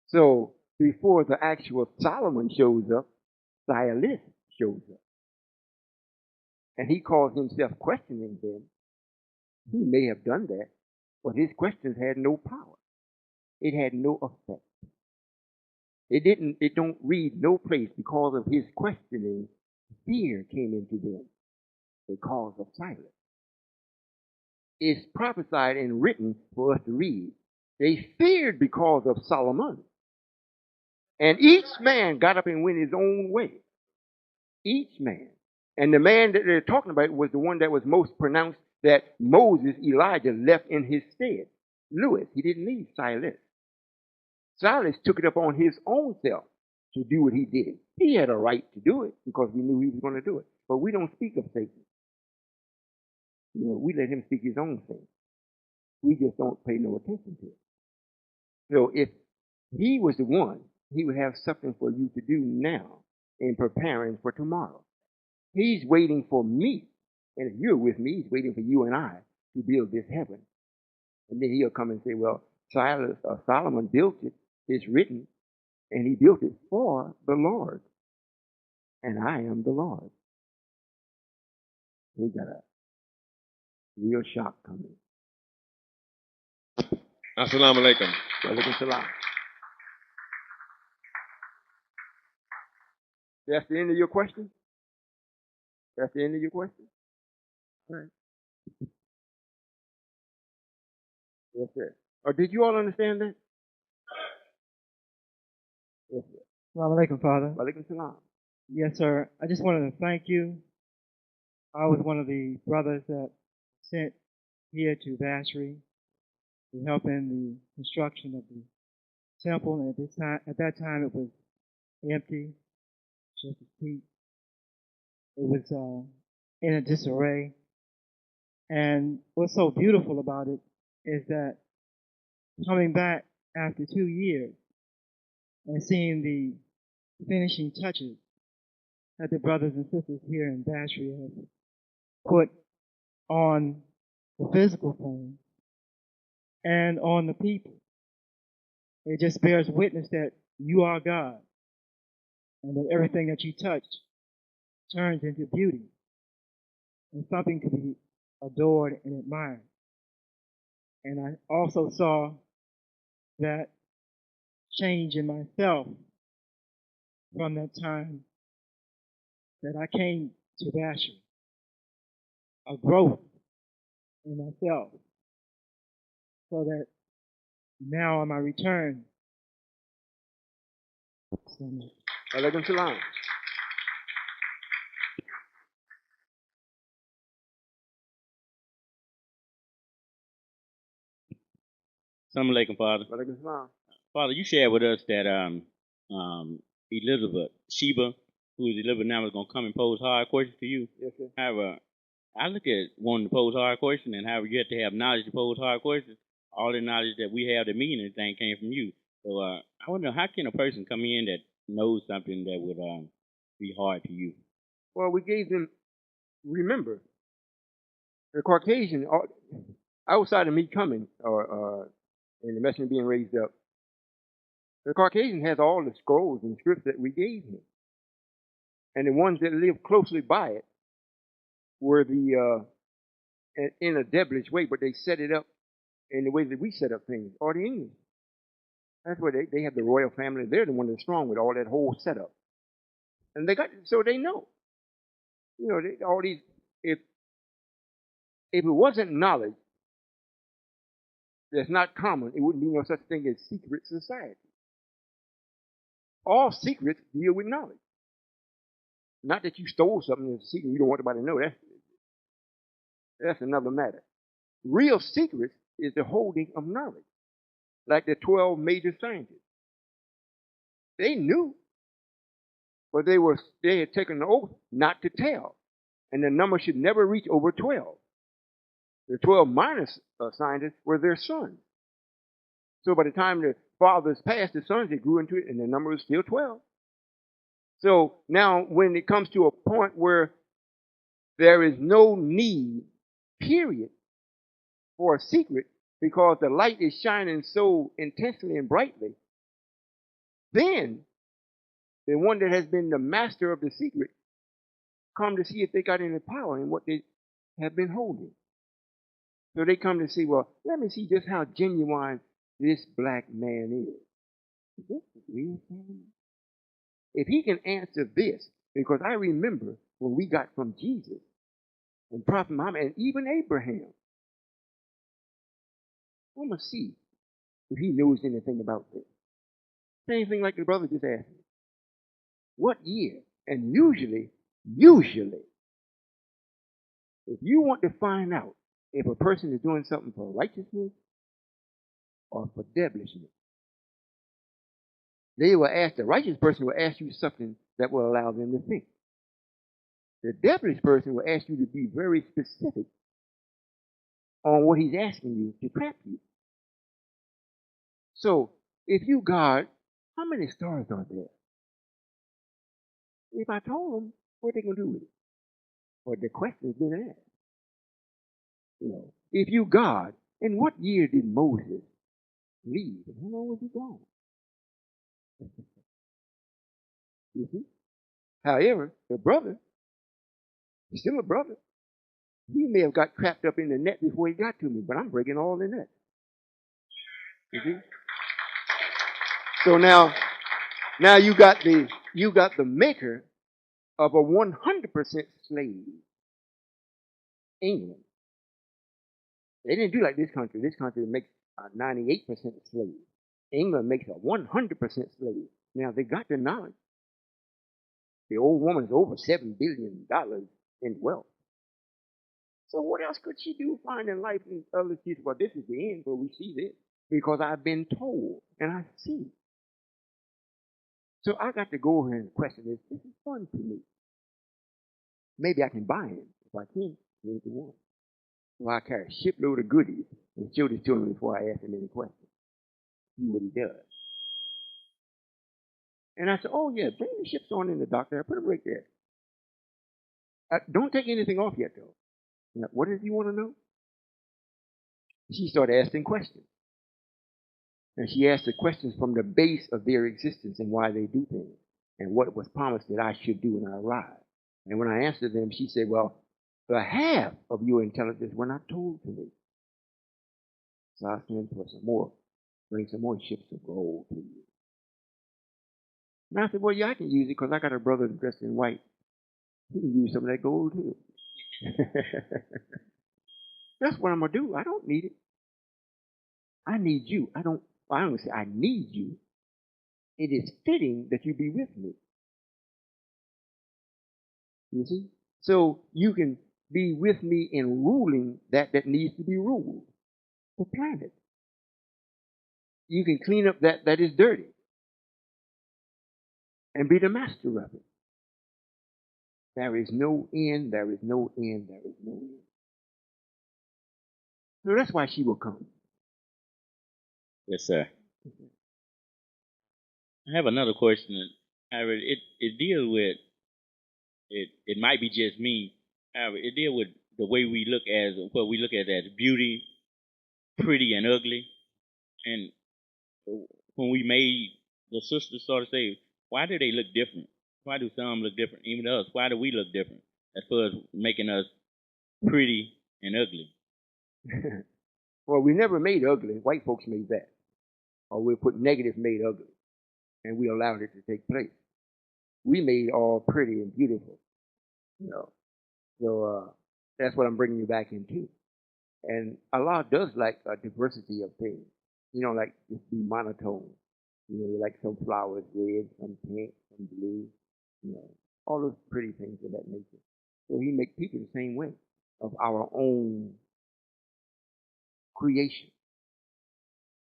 S1: So before the actual Solomon shows up, Silas shows up. And he calls himself questioning them. He may have done that, but his questions had no power. It had no effect. It don't read no place because of his questioning. Fear came into them because of silence. It's prophesied and written for us to read. They feared because of Solomon. And each man got up and went his own way. Each man. And the man that they're talking about was the one that was most pronounced that Moses, Elijah, left in his stead. Lewis, he didn't leave Silas. Silas took it upon his own self to do what he did. He had a right to do it because we knew he was going to do it. But we don't speak of Satan. We let him speak his own thing. We just don't pay no attention to it. So if he was the one, he would have something for you to do now in preparing for tomorrow. He's waiting for me. And if you're with me, he's waiting for you and I to build this heaven. And then he'll come and say, well, Solomon built it. It's written. And he built it for the Lord. And I am the Lord. We got a real shock coming.
S5: Assalamu alaikum.
S1: Walaikum salam. That's the end of your question? That's the end of your question? All right. Yes, sir. Or did you all understand that? Yes, sir.
S6: Assalamu alaikum, Father.
S1: Walaikum salam.
S6: Yes, sir. I just wanted to thank you. I was one of the brothers that sent here to Vacherie to help in the construction of the temple. And at that time, it was empty, just as Pete. It was in a disarray. And what's so beautiful about it is that coming back after 2 years and seeing the finishing touches that the brothers and sisters here in Vacherie have put on the physical thing and on the people. It just bears witness that you are God and that everything that you touch turns into beauty and something to be adored and admired. And I also saw that change in myself from that time that I came to Vacherie. A growth in myself, so that now on my return,
S1: Alaikum salam.
S7: Assalamu alaikum, Father.
S1: Walaikum salam.
S7: Father, you shared with us that Elizabeth, Sheba, who is Elizabeth now, is going to come and pose hard questions to you.
S1: Yes, sir.
S7: However, I look at wanting to pose hard questions, and however you have to have knowledge to pose hard questions. All the knowledge that we have that mean anything came from you. So I wonder, how can a person come in that knows something that would be hard to you?
S1: Well, we gave them, remember, the Caucasian, outside of me coming, and the messenger being raised up, the Caucasian has all the scrolls and scripts that we gave him. And the ones that lived closely by it were in a devilish way, but they set it up in the way that we set up things, or the English. That's where they have the royal family. They're the one that's strong with all that whole setup. And so they know. All these if it wasn't knowledge that's not common, it wouldn't be no such thing as secret society. All secrets deal with knowledge. Not that you stole something that's a secret you don't want anybody to know. That's another matter. Real secrets is the holding of knowledge, like the 12 major scientists. They knew, but they had taken an oath not to tell, and the number should never reach over 12. The 12 minor scientists were their sons. So by the time the fathers passed, the sons, they grew into it, and the number was still 12. So now when it comes to a point where there is no need, period, for a secret, because the light is shining so intensely and brightly, then the one that has been the master of the secret come to see if they got any power in what they have been holding. So they come to see, well, let me see just how genuine this black man is. Is this the real thing? If he can answer this, because I remember when we got from Jesus and Prophet Muhammad and even Abraham, I'm going to see if he knows anything about this. Same thing like the brother just asked me. What year? And usually, if you want to find out if a person is doing something for righteousness or for devilishment, the righteous person will ask you something that will allow them to think. The devilish person will ask you to be very specific on what he's asking you to trap you. So, if you guard, how many stars are there? If I told them, what are they going to do with it? Or the question's been asked. If you guard, in what year did Moses leave? And how long was he gone? You see? However, the brother, he's still a brother. He may have got trapped up in the net before he got to me, but I'm breaking all the nets. You see? So now you got the maker of a 100% slave, England. They didn't do like this country. This country makes 98% slave. England makes a 100% slave. Now they got the knowledge. The old woman's over $7 billion in wealth. So what else could she do finding life in other cities? Well, this is the end where we see this. Because I've been told and I see. So I got to go over here and question this. This is fun to me. Maybe I can buy him. If I can, here's the one. So I carry a shipload of goodies and show this to him before I ask him any questions. See what he does. And I said, oh yeah, bring the ships on in the doctor. I put them right there. Don't take anything off yet though. Now, what does he want to know? She started asking questions. And she asked the questions from the base of their existence and why they do things and what was promised that I should do when I arrived. And when I answered them, she said, well, the half of your intelligence were not told to me. So I sent for some more, bring some more ships of gold to you. And I said, well, yeah, I can use it because I got a brother dressed in white. He can use some of that gold too. That's what I'm going to do. I don't need it. I need you. I don't say I need you. It is fitting that you be with me. You see? So you can be with me in ruling that needs to be ruled. The planet. You can clean up that is dirty. And be the master of it. There is no end, there is no end, there is no end. So that's why she will come.
S7: Yes, sir. I have another question. However, it deals with it might be just me. However, it deals with the way we look at as beauty, pretty and ugly. And when we made the sisters sort of say, why do they look different? Why do some look different? Even us, why do we look different? As far as making us pretty and ugly.
S1: Well, we never made ugly. White folks made that. Or we put negative made ugly. And we allowed it to take place. We made all pretty and beautiful. So That's what I'm bringing you back into. And Allah does like a diversity of things. You know, like just be monotone. You know, you like some flowers red, some pink, some blue. You know, all those pretty things of that nature. So He make people the same way of our own creation.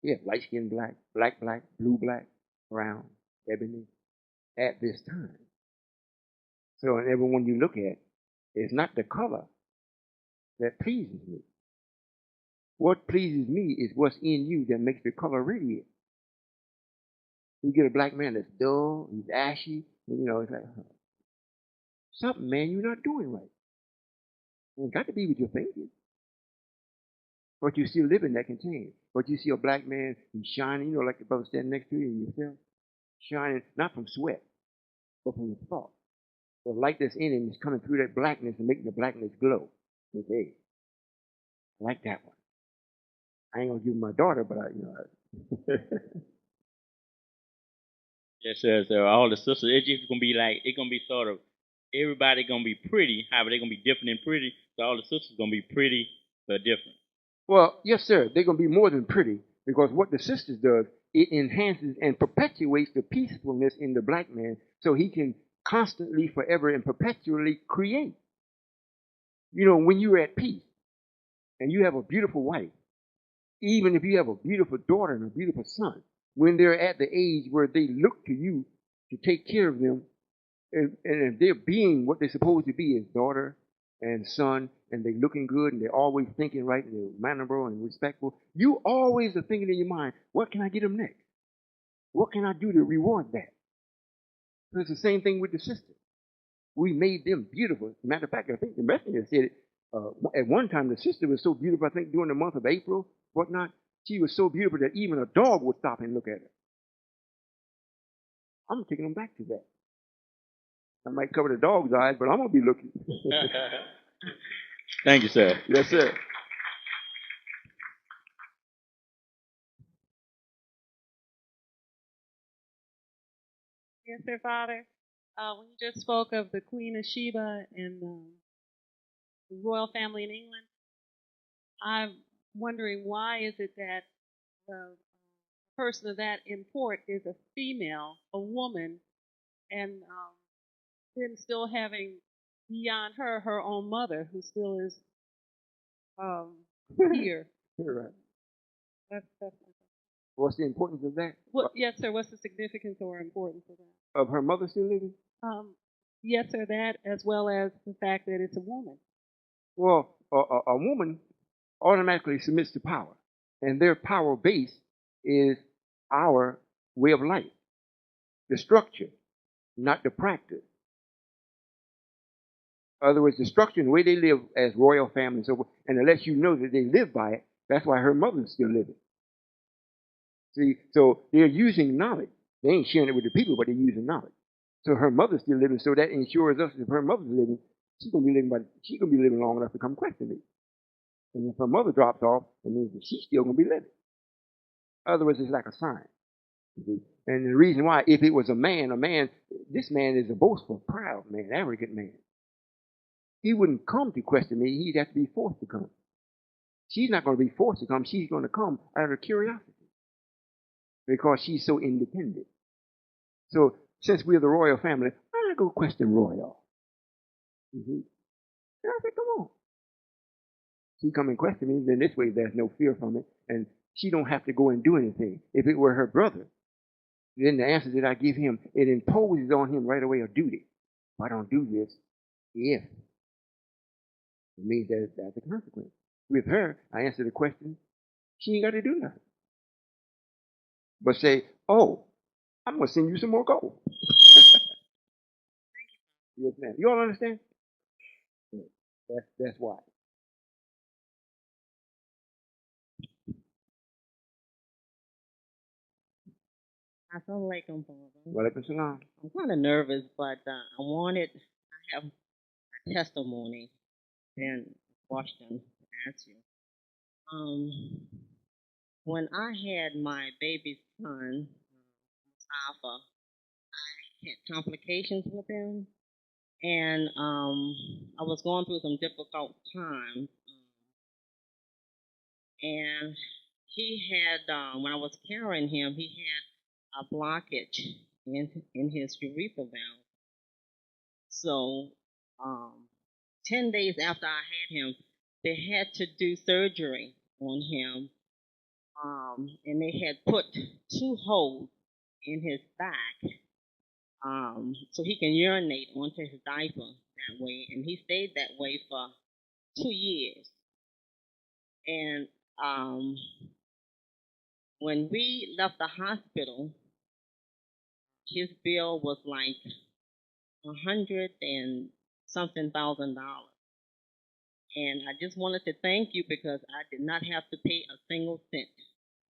S1: Yeah, light skin black, black black, blue black, brown, ebony. At this time. So, and everyone you look at, it's not the color that pleases me. What pleases me is what's in you that makes the color radiate. You get a black man that's dull, he's ashy, and, you know, it's like, something, man, you're not doing right. It's got to be with your thinking. But you still living, that can change. But you see a black man, he's shining, you know, like the brother standing next to you and yourself, shining, not from sweat, but from the thought. The light that's in him is coming through that blackness and making the blackness glow. Hey, I like that one. I ain't gonna give my daughter, but I, you know.
S7: Yes, sir. So all the sisters, it's just gonna be like it's gonna be sort of everybody gonna be pretty. However, they're gonna be different and pretty. So all the sisters gonna be pretty but different.
S1: Well, yes, sir. They're gonna be more than pretty because what the sisters does, it enhances and perpetuates the peacefulness in the black man, so he can constantly, forever, and perpetually create. You know, when you're at peace and you have a beautiful wife, even if you have a beautiful daughter and a beautiful son, when they're at the age where they look to you to take care of them, and if they're being what they're supposed to be as daughter and son, and they're looking good, and they're always thinking right, and they're mannerable and respectful, you always are thinking in your mind, what can I get them next? What can I do to reward that? So it's the same thing with the sister. We made them beautiful. Matter of fact, I think the messenger said it. At one time, the sister was so beautiful, I think during the month of April, whatnot, she was so beautiful that even a dog would stop and look at her. I'm taking them back to that. I might cover the dog's eyes, but I'm going to be looking.
S7: Thank you, sir.
S1: Yes, sir.
S8: Yes, sir, Father. When you just spoke of the Queen of Sheba and the royal family in England, I'm wondering why is it that the person of that import is a female, a woman, and then still having beyond her her own mother, who still is um, here.
S1: You're right.
S8: That's
S1: What's the importance of that?
S8: what, yes, sir. What's the significance or importance of that?
S1: Of her mother still living?
S8: Yes, sir. That as well as the fact that it's a woman.
S1: Well, a woman automatically submits to power, and their power base is our way of life, the structure, not the practice. In other words, the structure and the way they live as royal family and so forth, and unless you know that they live by it, that's why her mother's still living. See, so they're using knowledge. They ain't sharing it with the people, but they're using knowledge. So her mother's still living, so that ensures us if her mother's living, she's gonna be living long enough to come question me. And if her mother drops off, it means that she's still gonna be living. In other words, it's like a sign. You see? And the reason why, if it was a man, this man is a boastful, proud man, arrogant man. He wouldn't come to question me. He'd have to be forced to come. She's not going to be forced to come. She's going to come out of curiosity because she's so independent. So since we're the royal family, why not go question Royall? Mm-hmm. And I said, come on. She come and question me, then this way there's no fear from it, and she don't have to go and do anything. If it were her brother, then the answer that I give him, it imposes on him right away a duty. If I don't do this, if it means that that's a consequence. With her, I answer the question, she ain't got to do nothing. But say, oh, I'm going to send you some more gold. Yes, ma'am. You all understand? That's why.
S9: Assalamu alaikum, Father.
S1: Walaikum salam.
S9: I'm kind of nervous, but I have a testimony and question to ask you. When I had my baby son, Mustafa, I had complications with him, And I was going through some difficult times. And he had, when I was carrying him, he had a blockage in his urethra valve. So, 10 days after I had him, they had to do surgery on him, and they had put 2 holes in his back, so he can urinate onto his diaper that way, and he stayed that way for 2 years. And when we left the hospital, his bill was like $100,000. And I just wanted to thank you because I did not have to pay a single cent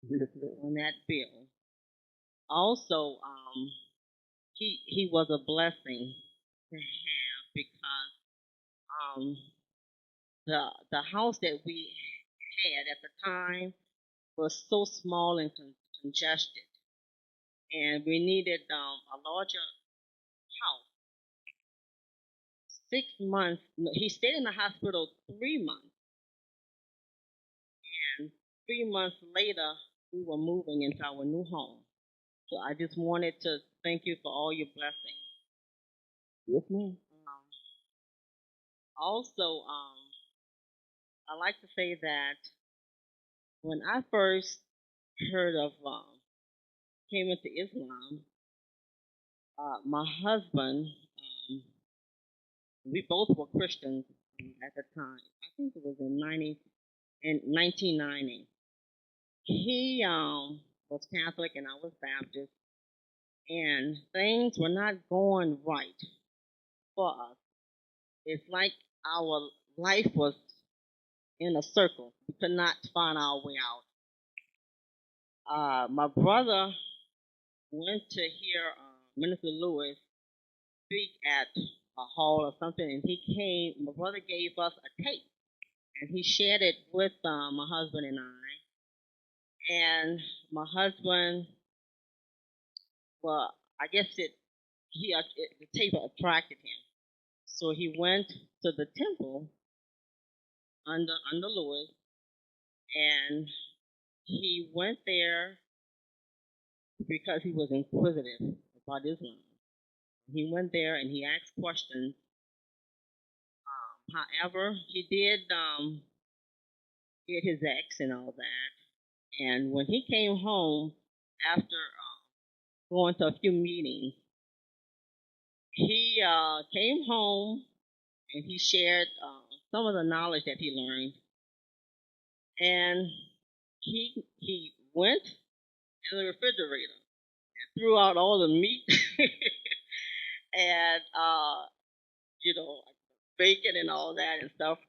S1: Yes, ma'am.
S9: on that bill. Also, he was a blessing to have because the house that we had at the time was so small and congested, and we needed a larger house. 6 months, no, he stayed in the hospital 3 months, and 3 months later, we were moving into our new home. So I just wanted to thank you for all your blessings.
S1: Yes, ma'am.
S9: Also, I like to say that when I first heard of came into Islam, my husband, we both were Christians at the time. I think it was in 1990. He was Catholic and I was Baptist, and things were not going right for us. It's like our life was in a circle. We could not find our way out. My brother went to hear Minister Lewis speak at a hall or something, and he came. My brother gave us a tape, and he shared it with my husband and I. And my husband, well, I guess the tape attracted him, so he went to the temple under Lewis, and he went there because he was inquisitive about Islam. He went there and he asked questions. However, he did get his ex and all that. And when he came home after going to a few meetings, he came home and he shared some of the knowledge that he learned. And he went in the refrigerator and threw out all the meat and you know, bacon and all that and stuff.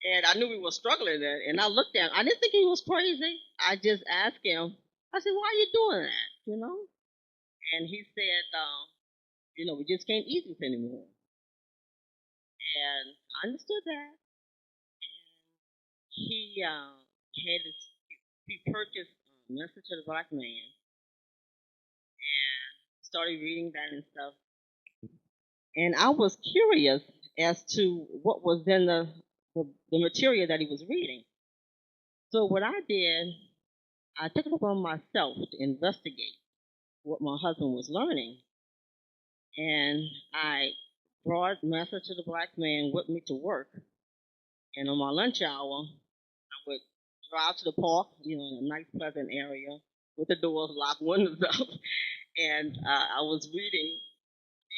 S9: And I knew we were struggling there. And I looked at him. I didn't think he was crazy. I just asked him, I said, why are you doing that? You know? And he said, we just can't eat this anymore. And I understood that. He purchased Message to the Black Man and started reading that and stuff. And I was curious as to what was in the material that he was reading. So what I did, I took it upon myself to investigate what my husband was learning. And I brought Message to the Black Man with me to work. And on my lunch hour, I would drive to the park, in a nice, pleasant area with the doors locked, windows up. And I was reading,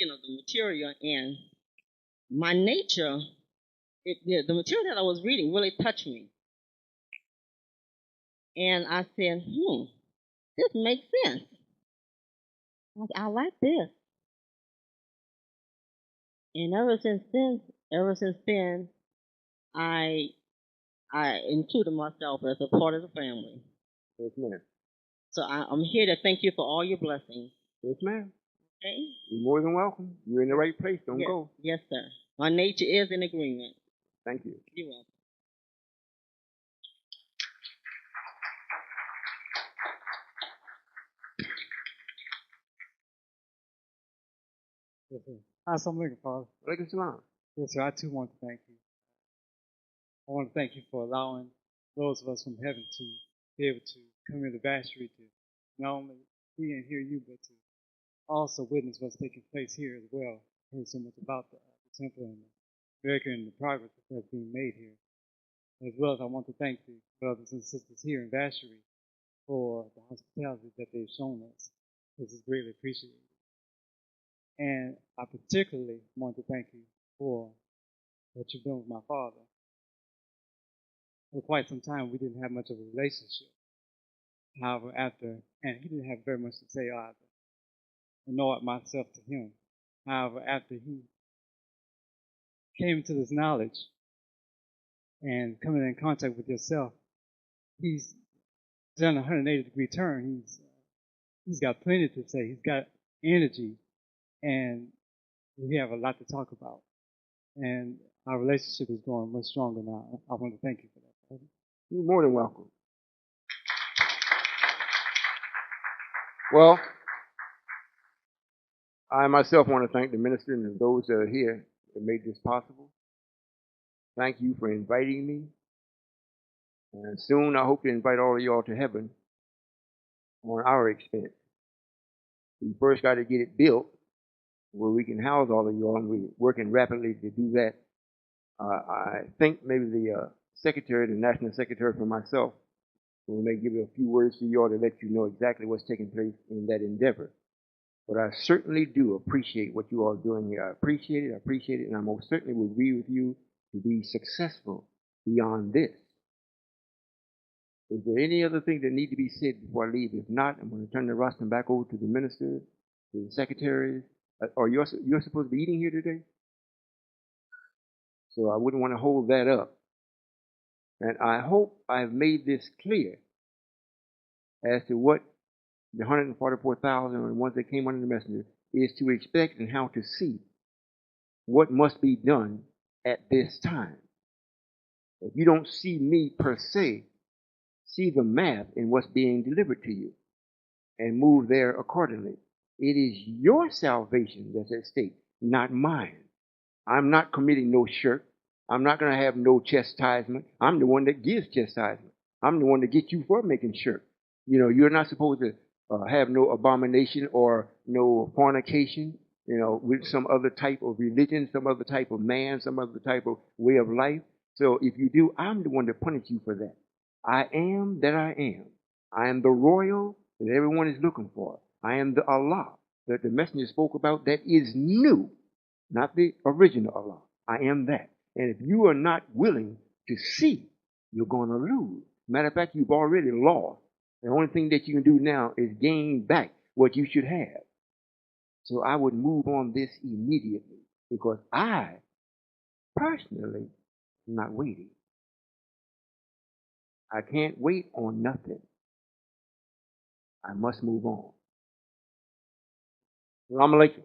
S9: the material. And my nature, the material that I was reading really touched me. And I said, this makes sense. I like this. And ever since then, I included myself as a part of the family.
S1: Yes, ma'am.
S9: So I'm here to thank you for all your blessings.
S1: Yes, ma'am.
S9: Okay?
S1: You're more than welcome. You're in the right place. Don't go.
S9: Yes, sir. My nature is in agreement.
S1: Thank you.
S9: You're welcome.
S6: Yes, sir. Assalamu alaikum, Father.
S1: Alaikum salam.
S6: Yes, sir. I too want to thank you. I want to thank you for allowing those of us from heaven to be able to come into Vacherie to not only see and hear you, but to also witness what's taking place here as well. I heard so much about the temple and the America and the progress that's being made here. As well as I want to thank the brothers and sisters here in Vacherie for the hospitality that they've shown us. This is greatly appreciated. And I particularly want to thank you for what you've done with my father. For quite some time, we didn't have much of a relationship. However, and he didn't have very much to say either, nor myself to him. However, after he came to this knowledge and coming in contact with yourself, he's done a 180-degree turn. He's got plenty to say. He's got energy, and we have a lot to talk about. And our relationship is growing much stronger now. I want to thank you for that.
S1: You're more than welcome. Well, I myself want to thank the minister and those that are here that made this possible. Thank you for inviting me. And soon I hope to invite all of y'all to heaven on our expense. We first got to get it built where we can house all of y'all, and we're working rapidly to do that. I think maybe the secretary, the national secretary for myself, will may give a few words to y'all to let you know exactly what's taking place in that endeavor. But I certainly do appreciate what you all are doing here. I appreciate it, and I most certainly will agree with you to be successful beyond this. Is there any other thing that need to be said before I leave? If not, I'm going to turn the rostrum back over to the minister, to the secretaries. Or you're supposed to be eating here today? So I wouldn't want to hold that up. And I hope I've made this clear as to what the 144,000 and the ones that came under the messenger is to expect and how to see what must be done at this time. If you don't see me per se, see the math in what's being delivered to you and move there accordingly. It is your salvation that's at stake, not mine. I'm not committing no shirk. I'm not going to have no chastisement. I'm the one that gives chastisement. I'm the one that gets you for making shirk. You know, you're not supposed to have no abomination or no fornication, you know, with some other type of religion, some other type of man, some other type of way of life. So if you do, I'm the one that punishes you for that. I am that I am. I am the Royall that everyone is looking for. I am the Allah that the messenger spoke about that is new, not the original Allah. I am that. And if you are not willing to see, you're going to lose. Matter of fact, you've already lost. The only thing that you can do now is gain back what you should have. So I would move on this immediately because I personally am not waiting. I can't wait on nothing. I must move on. Assalamu alaikum.